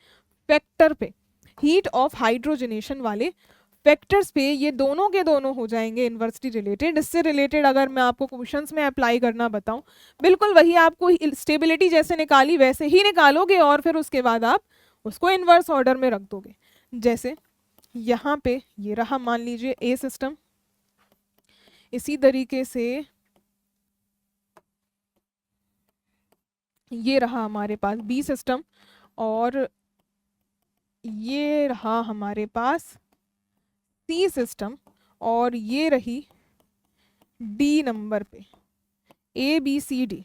फैक्टर पे। हीट ऑफ हाइड्रोजनेशन वाले फैक्टर्स पे ये दोनों के दोनों हो जाएंगे इन्वर्सली रिलेटेड। इससे रिलेटेड अगर मैं आपको क्वेश्चंस में अप्लाई करना बताऊं, बिल्कुल वही आपको स्टेबिलिटी जैसे निकाली वैसे ही निकालोगे, और फिर उसके बाद आप उसको इन्वर्स ऑर्डर में रख दोगे। जैसे यहाँ पे ये रहा मान लीजिए ए सिस्टम, इसी तरीके से ये रहा हमारे पास बी सिस्टम, और ये रहा हमारे पास सी सिस्टम, और ये रही डी नंबर पे ABCD।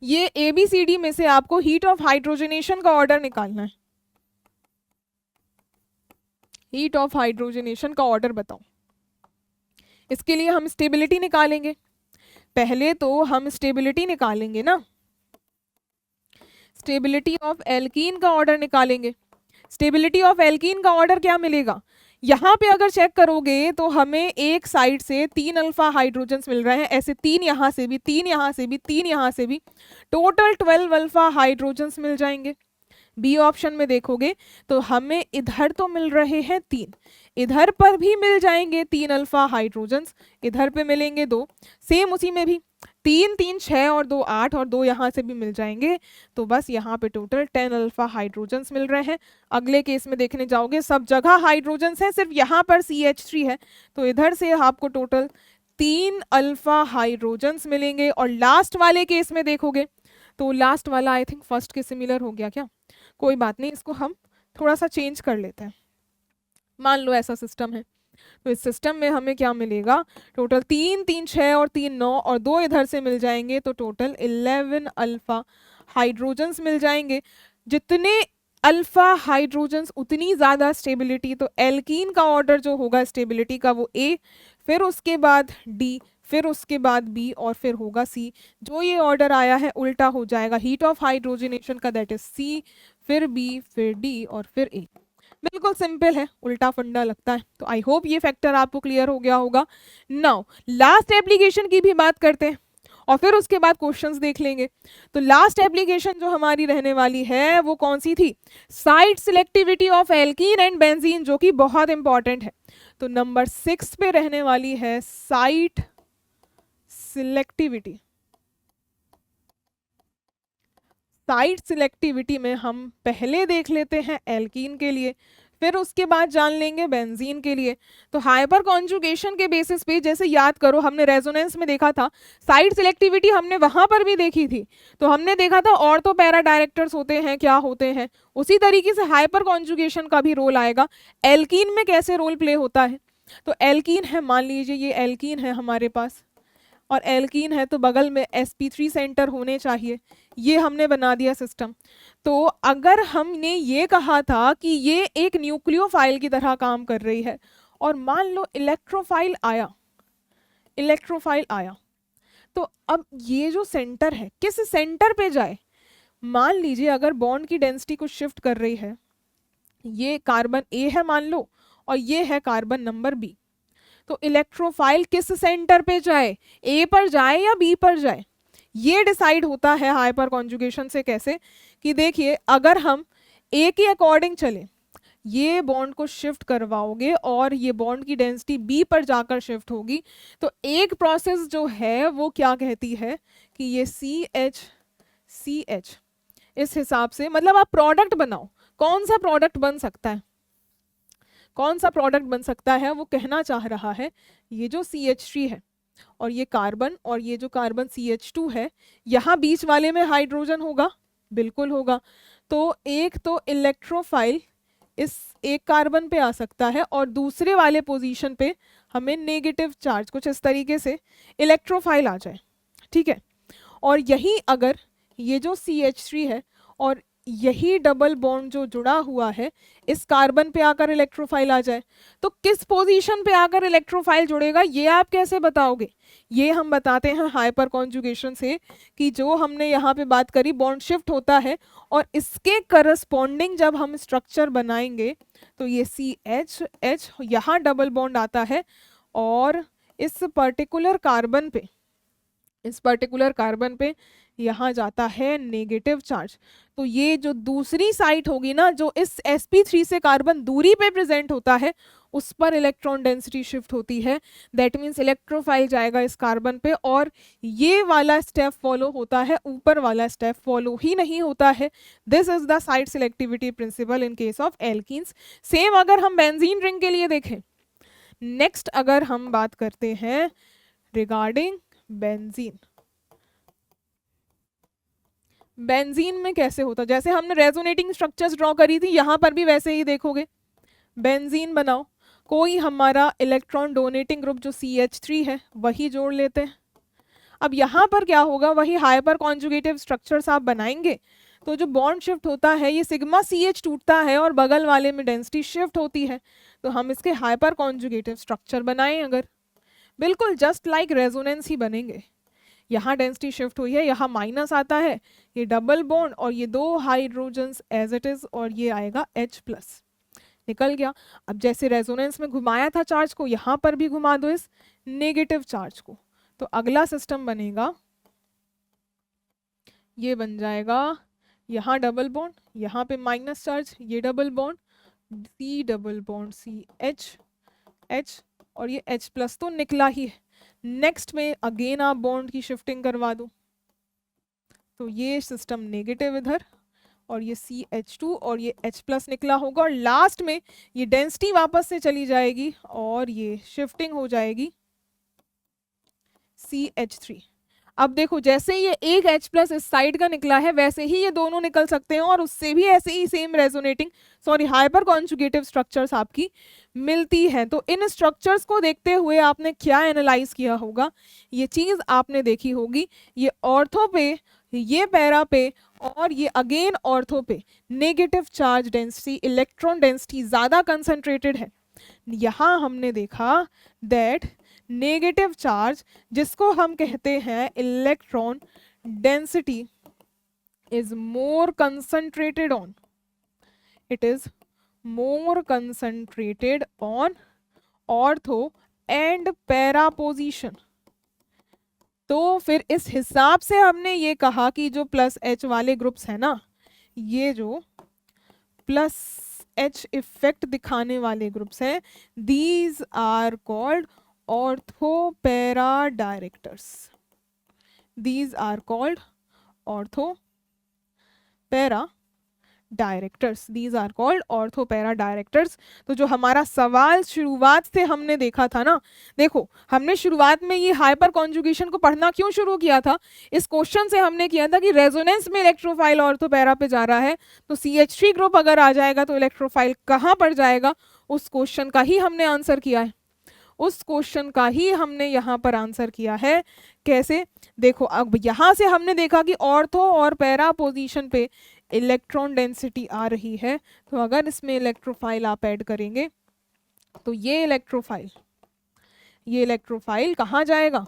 ये ABCD में से आपको हीट ऑफ हाइड्रोजनेशन का ऑर्डर निकालना है। हीट ऑफ हाइड्रोजनेशन का ऑर्डर बताओ। इसके लिए हम स्टेबिलिटी निकालेंगे, पहले तो हम स्टेबिलिटी निकालेंगे ना, स्टेबिलिटी ऑफ एल्कीन का ऑर्डर निकालेंगे। स्टेबिलिटी ऑफ एल्कीन का ऑर्डर क्या मिलेगा, यहाँ पे अगर चेक करोगे तो हमें एक साइड से 3 अल्फा हाइड्रोजन्स मिल रहे हैं, ऐसे 3 यहाँ से भी, 3 यहाँ से भी, 3 यहाँ से भी, टोटल 12 अल्फा हाइड्रोजन्स मिल जाएंगे। बी ऑप्शन में देखोगे तो हमें इधर तो मिल रहे हैं 3, इधर पर भी मिल जाएंगे 3 अल्फा हाइड्रोजन्स, इधर पे मिलेंगे 2, सेम उसी में भी 3 3 6 और 2 8, और 2 यहाँ से भी मिल जाएंगे। तो बस यहाँ पे टोटल 10 अल्फा हाइड्रोजन्स मिल रहे हैं। अगले केस में देखने जाओगे सब जगह हाइड्रोजन्स हैं, सिर्फ यहाँ पर CH3 है, तो इधर से आपको टोटल 3 अल्फा हाइड्रोजन्स मिलेंगे। और लास्ट वाले केस में देखोगे तो लास्ट वाला आई थिंक फर्स्ट के सिमिलर हो गया क्या, कोई बात नहीं, इसको हम थोड़ा सा चेंज कर लेते हैं। मान लो ऐसा सिस्टम है, तो इस सिस्टम में हमें क्या मिलेगा, टोटल 3 3 6 और 3 9 और 2 इधर से मिल जाएंगे, तो टोटल 11 अल्फा हाइड्रोजन्स मिल जाएंगे। जितने अल्फा हाइड्रोजन्स उतनी ज़्यादा स्टेबिलिटी। तो एल्कीन का ऑर्डर जो होगा स्टेबिलिटी का वो A, फिर उसके बाद D, फिर उसके बाद B, और फिर होगा C। जो ये ऑर्डर आया है उल्टा हो जाएगा हीट ऑफ हाइड्रोजनेशन का, दैट इज C, फिर B, फिर D और फिर A। बिल्कुल सिंपल है, उल्टा फंडा लगता है। तो आई होप ये फैक्टर आपको क्लियर हो गया होगा। नाउ लास्ट एप्लीकेशन की भी बात करते हैं, और फिर उसके बाद क्वेश्चंस देख लेंगे। तो लास्ट एप्लीकेशन जो हमारी रहने वाली है वो कौन सी थी? Site selectivity of alkene and benzene, जो कि बहुत इंपॉर्टेंट है। तो नंबर 6 पे रहने वाली है साइट सिलेक्टिविटी। साइट सिलेक्टिविटी में हम पहले देख लेते हैं एल्कीन के लिए, फिर उसके बाद जान लेंगे बेंजीन के लिए। तो हाइपर कॉन्जुगेशन के बेसिस पे, जैसे याद करो हमने रेजोनेंस में देखा था, साइट सिलेक्टिविटी हमने वहां पर भी देखी थी। तो हमने देखा था ऑर्थो पैरा डायरेक्टर्स होते हैं, क्या होते हैं। उसी तरीके से हाइपर कॉन्जुगेशन का भी रोल आएगा। एल्कीन में कैसे रोल प्ले होता है? तो एल्कीन है, मान लीजिए ये एल्कीन है हमारे पास, और एल्कीन है तो बगल में sp3 सेंटर होने चाहिए। ये हमने बना दिया सिस्टम। तो अगर हमने ये कहा था कि ये एक न्यूक्लियोफाइल की तरह काम कर रही है, और मान लो इलेक्ट्रोफाइल आया, इलेक्ट्रोफाइल आया, तो अब ये जो सेंटर है किस सेंटर पे जाए? मान लीजिए अगर बॉन्ड की डेंसिटी को शिफ्ट कर रही है, ये कार्बन ए है मान लो, और ये है कार्बन नंबर बी, तो इलेक्ट्रोफाइल किस सेंटर पे जाए? ए पर जाए या बी पर जाए? ये डिसाइड होता है हाइपर कॉन्जुगेशन से। कैसे? कि देखिए अगर हम ए के अकॉर्डिंग चले, ये बॉन्ड को शिफ्ट करवाओगे और ये बॉन्ड की डेंसिटी बी पर जाकर शिफ्ट होगी, तो एक प्रोसेस जो है वो क्या कहती है कि ये सी एच इस हिसाब से, मतलब आप प्रोडक्ट बनाओ। कौन सा प्रोडक्ट बन सकता है? कौन सा प्रोडक्ट बन सकता है? वो कहना चाह रहा है ये जो CH3 है और ये कार्बन, और ये जो कार्बन CH2 है, यहाँ बीच वाले में हाइड्रोजन होगा, बिल्कुल होगा। तो एक तो इलेक्ट्रोफाइल इस एक कार्बन पे आ सकता है, और दूसरे वाले पोजीशन पे हमें नेगेटिव चार्ज कुछ इस तरीके से इलेक्ट्रोफाइल आ जाए, ठीक है। और यही अगर ये जो CH3 है और यही डबल बॉन्ड जो जुड़ा हुआ है इस कार्बन पे आकर इलेक्ट्रोफाइल आ जाए, तो किस पोजीशन पे आकर इलेक्ट्रोफाइल जुड़ेगा ये आप कैसे बताओगे? ये हम बताते हैं हाइपर कॉन्जुगेशन से, कि जो हमने यहाँ पे बात करी बॉन्ड शिफ्ट होता है, और इसके करस्पॉन्डिंग जब हम स्ट्रक्चर बनाएंगे तो ये CH यहाँ डबल बॉन्ड आता है, और इस पर्टिकुलर कार्बन पे, इस पर्टिकुलर कार्बन पे यहाँ जाता है नेगेटिव चार्ज। तो ये जो दूसरी साइट होगी ना, जो इस sp3 से कार्बन दूरी पे प्रेजेंट होता है, उस पर इलेक्ट्रॉन डेंसिटी शिफ्ट होती है। दैट मीन्स इलेक्ट्रोफाइल जाएगा इस कार्बन पे, और ये वाला स्टेप फॉलो होता है, ऊपर वाला स्टेप फॉलो ही नहीं होता है। This is the site selectivity principle in case of alkenes. Same अगर हम बेंजीन रिंग के लिए देखें, नेक्स्ट अगर हम बात करते हैं रिगार्डिंग बेंजीन, बेंजीन में कैसे होता, जैसे हमने रेजोनेटिंग स्ट्रक्चर्स ड्रॉ करी थी, यहां पर भी वैसे ही देखोगे। बेंजीन बनाओ, कोई हमारा इलेक्ट्रॉन डोनेटिंग ग्रुप जो CH3 है वही जोड़ लेते हैं। अब यहाँ पर क्या होगा, वही हाइपर कॉन्जुगेटिव स्ट्रक्चर्स आप बनाएंगे, तो जो बॉन्ड शिफ्ट होता है ये सिग्मा CH टूटता है और बगल वाले में डेंसिटी शिफ्ट होती है। तो हम इसके हाइपर कॉन्जुगेटिव स्ट्रक्चर बनाएं अगर, बिल्कुल जस्ट लाइक रेजोनेंस ही बनेंगे। यहाँ डेंसिटी शिफ्ट हुई है, यहाँ माइनस आता है, ये डबल बॉन्ड और ये दो हाइड्रोजन्स एज इट इज, और ये आएगा H प्लस, निकल गया। अब जैसे रेजोनेंस में घुमाया था चार्ज को, यहाँ पर भी घुमा दो इस नेगेटिव चार्ज को, तो अगला सिस्टम बनेगा, ये बन जाएगा यहाँ डबल बॉन्ड, यहाँ पे माइनस चार्ज, ये double bond C double bond CH और ये H प्लस तो निकला ही है। नेक्स्ट में अगेन आप बॉन्ड की शिफ्टिंग करवा दो, तो ये सिस्टम नेगेटिव इधर, और ये CH2 और ये H प्लस निकला होगा, और लास्ट में ये डेंसिटी वापस से चली जाएगी और ये शिफ्टिंग हो जाएगी CH3। अब देखो जैसे ये एक H प्लस इस साइड का निकला है, वैसे ही ये दोनों निकल सकते हैं, और उससे भी ऐसे ही same resonating hyperconjugative structures आपकी मिलती है। तो इन स्ट्रक्चर्स को देखते हुए आपने क्या एनालाइज किया होगा, ये चीज आपने देखी होगी, ये ऑर्थो पे, ये पैरा पे, और ये अगेन ऑर्थो पे negative charge density, electron density ज्यादा कंसंट्रेटेड है। यहाँ हमने देखा दैट नेगेटिव चार्ज, जिसको हम कहते हैं electron density, is more concentrated on, it is more concentrated on ortho and para position, तो फिर इस हिसाब से हमने ये कहा कि जो प्लस एच वाले ग्रुप्स हैं ना, ये जो प्लस एच इफेक्ट दिखाने वाले ग्रुप्स हैं, these are called ortho para directors. These are called ortho para directors. These are called ortho para directors. तो जो हमारा सवाल शुरुआत से हमने देखा था ना, देखो हमने शुरुआत में ये हाइपर कॉन्जुगेशन को पढ़ना क्यों शुरू किया था, इस क्वेश्चन से हमने किया था कि रेजोनेंस में इलेक्ट्रोफाइल ऑर्थोपैरा पे जा रहा है, तो CH3 ग्रुप अगर आ जाएगा तो इलेक्ट्रोफाइल कहाँ पर जाएगा, उस क्वेश्चन का ही हमने आंसर किया है। उस क्वेश्चन का ही हमने यहाँ पर आंसर किया है। कैसे, देखो अब यहाँ से हमने देखा कि ऑर्थो और पैरा पोजीशन पे इलेक्ट्रॉन डेंसिटी आ रही है, तो अगर इसमें इलेक्ट्रोफाइल आप ऐड करेंगे तो ये इलेक्ट्रोफाइल कहाँ जाएगा,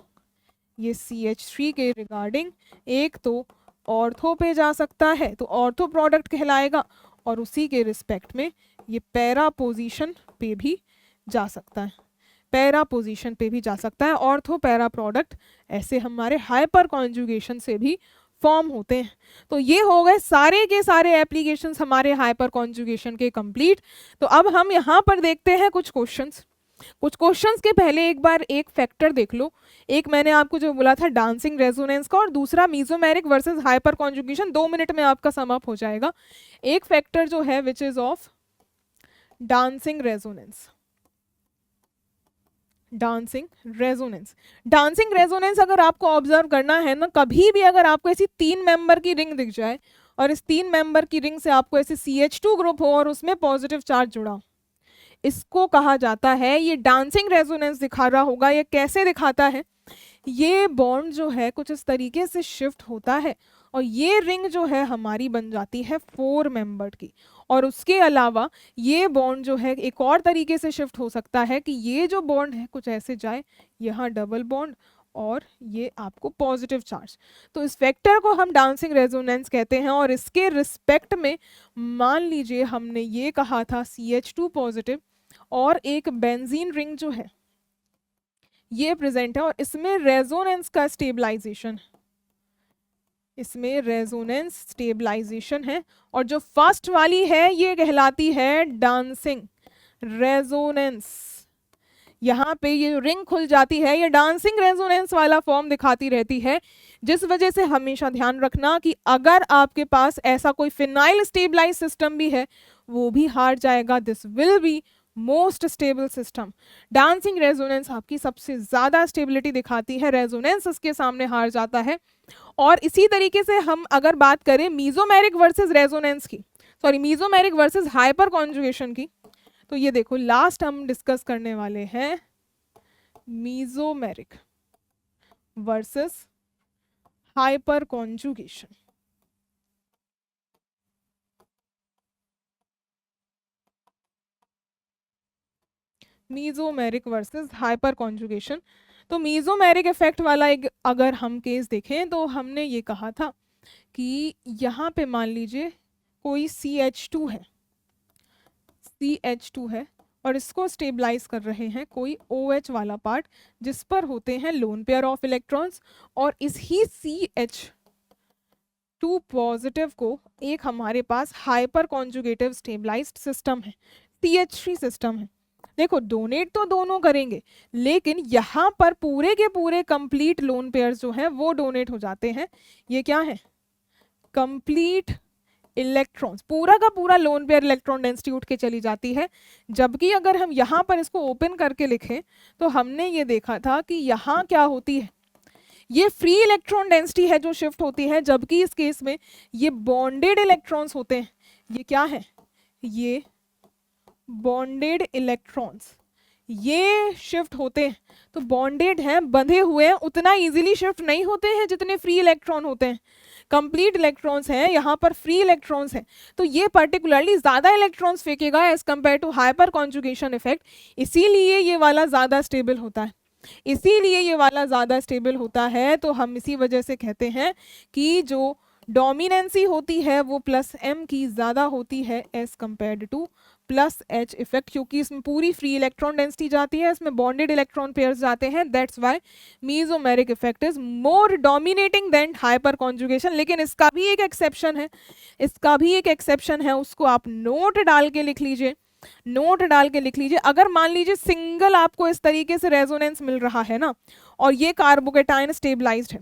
ये CH3 के रिगार्डिंग एक तो ऑर्थो पे जा सकता है, तो ऑर्थो प्रोडक्ट कहलाएगा, और उसी के रिस्पेक्ट में ये पैरा पोजीशन पे भी जा सकता है, पैरा पोजीशन पे भी जा सकता है। ऑर्थो पैरा प्रोडक्ट ऐसे हमारे हाइपर कॉन्जुगेशन से भी फॉर्म होते हैं। तो ये हो गए सारे के सारे एप्लीकेशंस हमारे हाइपर कॉन्जुगेशन के कंप्लीट। तो अब हम यहाँ पर देखते हैं कुछ क्वेश्चंस। कुछ क्वेश्चंस के पहले एक बार एक फैक्टर देख लो। एक मैंने आपको जो बोला था डांसिंग रेजोनेंस का, और दूसरा mesomeric versus hyper conjugation. 2 minute में आपका सम अप हो जाएगा। एक फैक्टर जो है which is of dancing resonance. Dancing resonance अगर आपको ऑब्जर्व करना है ना, कभी भी अगर आपको ऐसी 3 मेंबर की रिंग दिख जाए और इस 3 मेंबर की रिंग से आपको ऐसे CH2 ग्रुप हो और उसमें पॉजिटिव चार्ज जुड़ा हो, इसको कहा जाता है, ये डांसिंग रेजोनेंस दिखा रहा होगा। ये कैसे दिखाता है, ये बॉन्ड जो है कुछ इस तरीके से शिफ्ट होता है और ये रिंग जो है हमारी बन जाती है 4 मेंबर्ड की। और उसके अलावा ये बॉन्ड जो है एक और तरीके से शिफ्ट हो सकता है कि ये जो बॉन्ड है कुछ ऐसे जाए, यहाँ डबल बॉन्ड और ये आपको पॉजिटिव चार्ज। तो इस फैक्टर को हम डांसिंग रेजोनेंस कहते हैं। और इसके रिस्पेक्ट में मान लीजिए हमने ये कहा था CH2 पॉजिटिव और एक बेंजीन रिंग जो है ये प्रेजेंट है और इसमें रेजोनेंस का स्टेबलाइजेशन, इसमें रेजोनेंस स्टेबलाइजेशन है। और जो फर्स्ट वाली है ये कहलाती है डांसिंग रेजोनेंस। यहाँ पे ये रिंग खुल जाती है, ये डांसिंग रेजोनेंस वाला फॉर्म दिखाती रहती है, जिस वजह से हमेशा ध्यान रखना कि अगर आपके पास ऐसा कोई फिनाइल स्टेबलाइज सिस्टम भी है वो भी हार जाएगा। This will be most stable system. Dancing resonance आपकी सबसे ज्यादा स्टेबिलिटी दिखाती है, रेजोनेंस इसके सामने हार जाता है। और इसी तरीके से हम अगर बात करें मीजोमेरिक वर्सेस रेजोनेंस की, sorry mesomeric versus hyper conjugation की, तो ये देखो लास्ट हम डिस्कस करने वाले हैं mesomeric versus hyper conjugation. Mesomeric versus hyper conjugation. तो मीजोमेरिक इफेक्ट वाला एक अगर हम केस देखें तो हमने ये कहा था कि यहाँ पे मान लीजिए कोई CH2 है और इसको स्टेबलाइज कर रहे हैं कोई OH वाला पार्ट जिस पर होते हैं लोन पेयर ऑफ इलेक्ट्रॉन्स, और इस ही CH2 पॉजिटिव को एक हमारे पास हाइपर कॉन्जुगेटिव स्टेबलाइज्ड सिस्टम है, CH3 सिस्टम है। देखो डोनेट तो दोनों करेंगे, लेकिन यहाँ पर पूरे के पूरे कंप्लीट लोन पेयर्स जो हैं वो डोनेट हो जाते हैं। ये क्या है, कंप्लीट इलेक्ट्रॉन्स, पूरा का पूरा लोन पेयर इलेक्ट्रॉन डेंसिटी उठ के चली जाती है। जबकि अगर हम यहाँ पर इसको ओपन करके लिखें तो हमने ये देखा था कि यहाँ क्या होती है, ये फ्री इलेक्ट्रॉन डेंसिटी है जो शिफ्ट होती है, जबकि इस केस में ये बॉन्डेड इलेक्ट्रॉन्स होते हैं। ये क्या है, ये बॉन्डेड इलेक्ट्रॉन्स ये शिफ्ट होते हैं। तो बॉन्डेड हैं, बंधे हुए हैं, उतना इजीली शिफ्ट नहीं होते हैं जितने फ्री इलेक्ट्रॉन होते हैं। कंप्लीट इलेक्ट्रॉन्स हैं, यहाँ पर फ्री इलेक्ट्रॉन्स हैं, तो ये पर्टिकुलरली ज्यादा इलेक्ट्रॉन्स फेंकेगा as compare to hyperconjugation effect. इसीलिए ये वाला ज्यादा स्टेबल होता है, इसीलिए ये वाला ज्यादा स्टेबल होता है। तो हम इसी वजह से कहते हैं कि जो डोमिनेंसी होती है वो +m की ज्यादा होती है as compared to plus H effect, क्योंकि इसमें पूरी फ्री इलेक्ट्रॉन डेंसिटी जाती है, इसमें बॉन्डेड इलेक्ट्रॉन पेयर्स जाते हैं, that's why mesomeric effect is more dominating than hyperconjugation. लेकिन इसका भी एक एक्सेप्शन है, इसका भी एक एक्सेप्शन है, उसको आप नोट डाल के लिख लीजिए, नोट डाल के लिख लीजिए। अगर मान लीजिए सिंगल आपको इस तरीके से रेजोनेंस मिल रहा है ना, और ये कार्बोकेटायन स्टेबलाइज्ड है,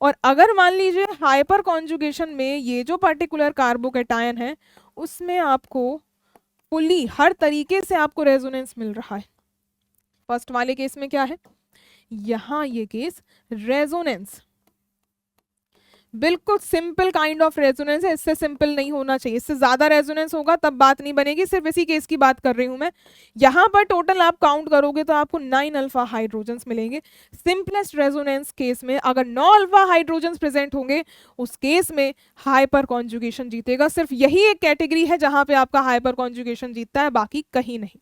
और अगर मान लीजिए हाइपर कॉन्जुगेशन में ये जो पर्टिकुलर कार्बोकेटायन है उसमें आपको फुली हर तरीके से आपको रेजोनेंस मिल रहा है। फर्स्ट वाले केस में क्या है, यहां ये केस रेजोनेंस बिल्कुल सिंपल काइंड ऑफ रेजोनेंस है, इससे सिंपल नहीं होना चाहिए, इससे ज्यादा रेजोनेंस होगा तब बात नहीं बनेगी, सिर्फ इसी केस की बात कर रही हूं मैं। यहां पर टोटल आप काउंट करोगे तो आपको 9 अल्फा हाइड्रोजन्स मिलेंगे। सिंपलेस्ट रेजोनेंस केस में अगर 9 अल्फा हाइड्रोजन्स प्रेजेंट होंगे उस केस में हाइपर कॉन्जुगेशन जीतेगा। सिर्फ यही एक कैटेगरी है जहां पे आपका हाइपर कॉन्जुगेशन जीतता है, बाकी कहीं नहीं।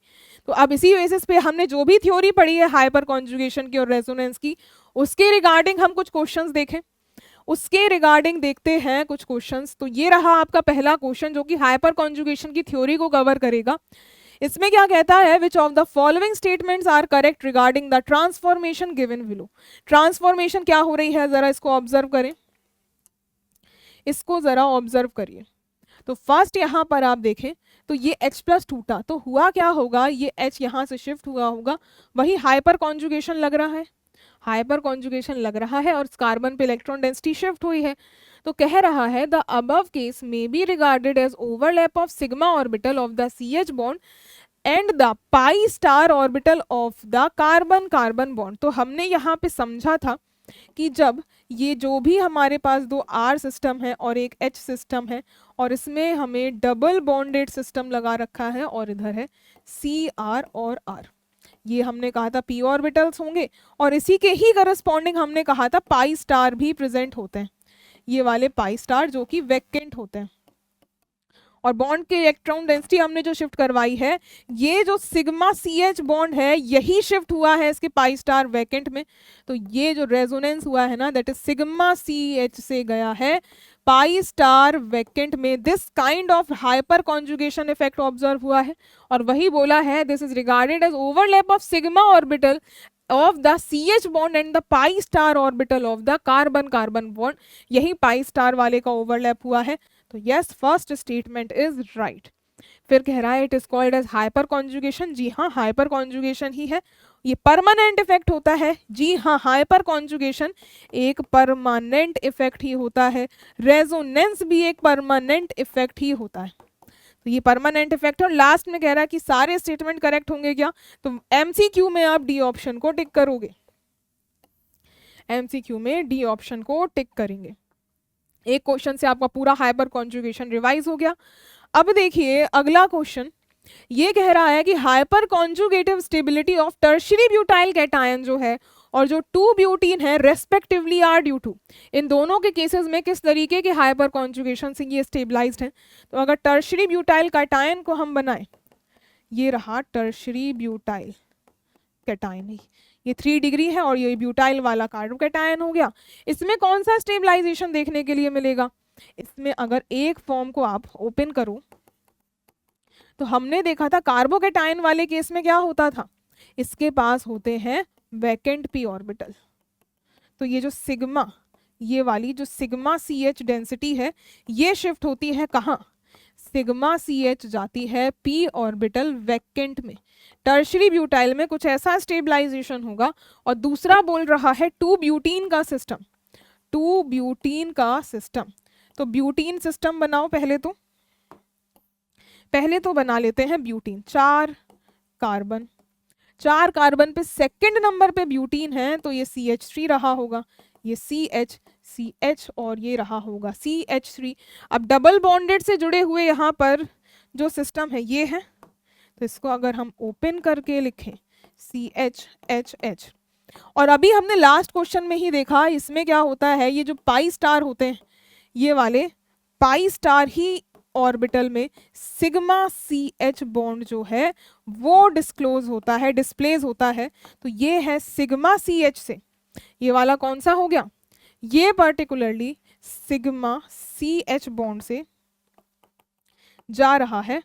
तो अब इसी बेसिस पे हमने जो भी थ्योरी पढ़ी है हाइपर कॉन्जुगेशन की और रेजोनेंस की, उसके रिगार्डिंग हम कुछ क्वेश्चंस देखें, उसके रिगार्डिंग देखते हैं कुछ क्वेश्चंस। तो ये रहा आपका पहला क्वेश्चन जो कि हाइपर कॉन्जुगेशन की थ्योरी को कवर करेगा। इसमें क्या कहता है, which of the following statements are correct regarding the transformation given below. Transformation क्या हो रही है जरा इसको ऑब्जर्व करें, इसको जरा ऑब्जर्व करिए। तो फर्स्ट यहां पर आप देखें तो ये H प्लस टूटा तो हुआ क्या होगा, ये H यहां से शिफ्ट हुआ होगा, वही हाइपर कॉन्जुगेशन लग रहा है, हाइपर कॉन्जुगेशन लग रहा है और कार्बन पे इलेक्ट्रॉन डेंसिटी शिफ्ट हुई है। तो कह रहा है the above case may be regarded as overlap of sigma orbital of the CH bond and the pi star orbital of the carbon carbon bond. तो हमने यहाँ पे समझा था कि जब ये जो भी हमारे पास दो R सिस्टम है और एक H सिस्टम है और इसमें हमें डबल बॉन्डेड सिस्टम लगा रखा है और इधर है CR और R, ये हमने कहा था p ऑर्बिटल्स होंगे और इसी के ही करस्पॉन्डिंग हमने कहा था पाई स्टार भी प्रेजेंट होते हैं, ये वाले पाई स्टार जो कि वैकेंट होते हैं। और बॉन्ड के इलेक्ट्रॉन डेंसिटी हमने जो शिफ्ट करवाई है, ये जो सिग्मा CH बॉन्ड है यही शिफ्ट हुआ है इसके पाई स्टार वैकेंट में। तो ये जो रेजोनेंस हुआ है ना, दैट इज सिग्मा CH से गया है पाई स्टार वैकेंट में। This kind of hyperconjugation effect observe हुआ है और वही बोला है this is regarded as overlap of sigma orbital of the CH bond and the pi star orbital of the carbon carbon bond, यही pi star वाले का ओवरलैप हुआ है। तो yes, first statement is right. फिर कह रहा है it is called as hyperconjugation, जी हाँ हाइपर कॉन्जुगेशन ही है। ये परमानेंट इफेक्ट होता है, जी हाँ हाइपर कॉन्जुगेशन एक परमानेंट इफेक्ट ही होता है, रेजोनेंस भी एक परमानेंट इफेक्ट ही होता है। तो ये परमानेंट इफेक्ट है। और लास्ट में कह रहा है कि सारे स्टेटमेंट करेक्ट होंगे क्या, तो MCQ में आप डी ऑप्शन को टिक करोगे, MCQ में डी ऑप्शन को टिक करेंगे। एक क्वेश्चन से आपका पूरा हाइपर कॉन्जुगेशन रिवाइज हो गया। अब देखिए अगला क्वेश्चन, ये कह रहा है कि hyper conjugative stability of tertiary butyl cation जो है और जो 2 ब्यूटीन है रेस्पेक्टिवली आर ड्यू टू, इन दोनों के केसेस में किस तरीके के हाइपर कॉन्जुगेशन से ये स्टेबलाइज्ड है। तो अगर टर्शियरी ब्यूटाइल कैटायन को हम बनाएं, ये रहा टर्शियरी ब्यूटाइल कैटायन, ये 3 डिग्री है और ये ब्यूटाइल वाला कार्बोकैटायन हो गया। इसमें कौन सा स्टेबलाइजेशन देखने के लिए मिलेगा, इसमें अगर एक फॉर्म को आप ओपन करो तो हमने देखा था कार्बोकैटायन वाले केस में क्या होता था, इसके पास होते हैं वैकेंट p ऑर्बिटल। तो ये जो सिग्मा, ये वाली जो सिग्मा CH डेंसिटी है ये शिफ्ट होती है कहाँ, सिग्मा CH जाती है p ऑर्बिटल वैकेंट में। टर्शियरी ब्यूटाइल में कुछ ऐसा स्टेबलाइजेशन होगा। और दूसरा बोल रहा है 2 ब्यूटीन का सिस्टम, 2 ब्यूटीन का सिस्टम। तो ब्यूटीन सिस्टम बनाओ, पहले तो बना लेते हैं ब्यूटीन, 4 कार्बन पे सेकंड नंबर पे ब्यूटीन है तो ये CH3 रहा होगा, ये CH और ये रहा होगा CH3। अब डबल बॉन्डेड से जुड़े हुए यहाँ पर जो सिस्टम है ये है, तो इसको अगर हम ओपन करके लिखें CHHH। और अभी हमने लास्ट क्वेश्चन में ही देखा इसमें क्या होता है, ये जो पाई स्टार होते हैं ये वाले पाई स्टार ही ऑर्बिटल में सिग्मा CH बॉन्ड जो है वो डिस्क्लोज होता है, डिस्प्लेस होता है। तो ये है सिग्मा CH से, ये वाला कौन सा हो गया, ये पर्टिकुलरली सिग्मा CH बॉन्ड से जा रहा है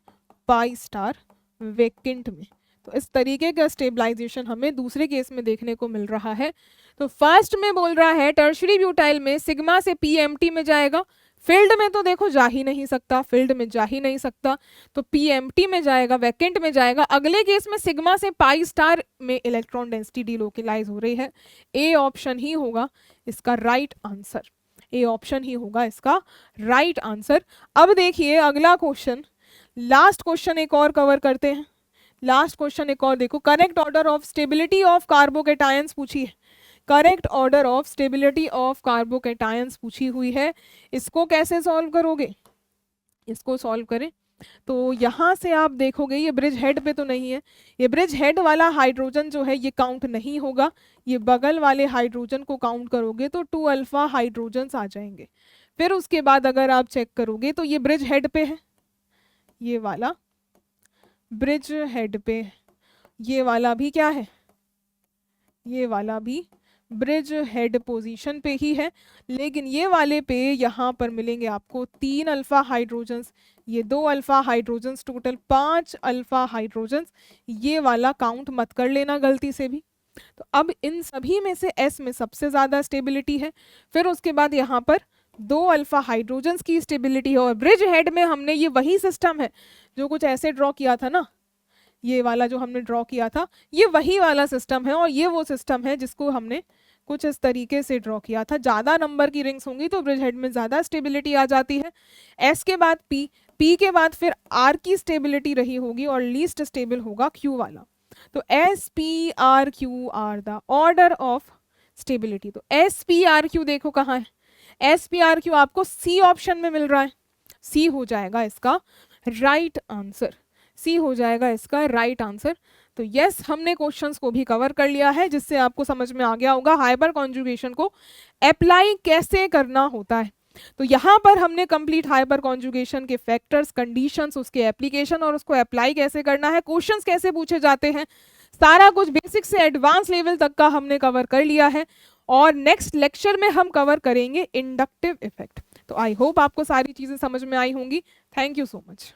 पाई स्टार वेकेंट में। तो इस तरीके का स्टेबलाइजेशन हमें दूसरे केस में देखने को मिल रहा है। तो फर्स्ट में बोल रहा है टर्शियरी ब्यूटाइल में सिग्मा से पी एम्प्टी में जाएगा, फील्ड में तो देखो जा ही नहीं सकता, फील्ड में जा ही नहीं सकता, तो पी एम्प्टी में जाएगा, वैकेंट में जाएगा। अगले केस में सिग्मा से पाई स्टार में इलेक्ट्रॉन डेंसिटी डिलोकलाइज हो रही है। ए ऑप्शन ही होगा इसका राइट आंसर, ए ऑप्शन ही होगा इसका राइट आंसर। अब देखिए अगला क्वेश्चन, लास्ट क्वेश्चन एक और कवर करते हैं। लास्ट क्वेश्चन एक और देखो, correct order of stability of carbocations पूछी है, correct order of stability of carbocations पूछी हुई है। इसको कैसे सॉल्व करोगे, इसको सॉल्व करें तो यहाँ से आप देखोगे ये ब्रिज हेड पे तो नहीं है, ये ब्रिज हेड वाला हाइड्रोजन जो है ये काउंट नहीं होगा, ये बगल वाले हाइड्रोजन को काउंट करोगे तो 2 अल्फा हाइड्रोजन्स आ जाएंगे। फिर उसके बाद अगर आप चेक करोगे तो ये ब्रिज हेड पे है, ये वाला ब्रिज हेड पे, ये वाला भी क्या है, ये वाला भी ब्रिज हेड पोजीशन पे ही है, लेकिन ये वाले पे यहाँ पर मिलेंगे आपको 3 अल्फा हाइड्रोजन्स, ये 2 alpha hydrogens, total 5 alpha hydrogens. ये वाला काउंट मत कर लेना गलती से भी। तो अब इन सभी में से एस में सबसे ज़्यादा स्टेबिलिटी है, फिर उसके बाद यहाँ पर 2 अल्फा हाइड्रोजन्स की स्टेबिलिटी है, और ब्रिज हेड में हमने ये वही सिस्टम है जो कुछ ऐसे ड्रॉ किया था ना, ये वाला जो हमने ड्रॉ किया था ये वही वाला सिस्टम है, और ये वो सिस्टम है जिसको हमने कुछ इस तरीके से ड्रॉ किया था। ज़्यादा नंबर की रिंग्स होंगी तो ब्रिज हेड में ज़्यादा स्टेबिलिटी आ जाती है। एस के बाद पी, पी के बाद फिर आर की स्टेबिलिटी रही होगी और लीस्ट स्टेबल होगा क्यू वाला। तो S P R Q R the order of stability. तो एस पी आर क्यू देखो कहाँ है, एस पी आर क्यू आपको सी ऑप्शन में मिल रहा है, सी हो जाएगा इसका राइट आंसर, सी हो जाएगा इसका राइट आंसर। तो यस हमने क्वेश्चंस को भी कवर कर लिया है, जिससे आपको समझ में आ गया होगा हाइपर कॉन्जुगेशन को अप्लाई कैसे करना होता है। तो यहाँ पर हमने कंप्लीट हाइपर कॉन्जुगेशन के फैक्टर्स, कंडीशंस, उसके एप्लीकेशन और उसको अप्लाई कैसे करना है, क्वेश्चंस कैसे पूछे जाते हैं, सारा कुछ बेसिक से एडवांस लेवल तक का हमने कवर कर लिया है। और नेक्स्ट लेक्चर में हम कवर करेंगे इंडक्टिव इफेक्ट। तो आई होप आपको सारी चीज़ें समझ में आई होंगी। Thank you so much.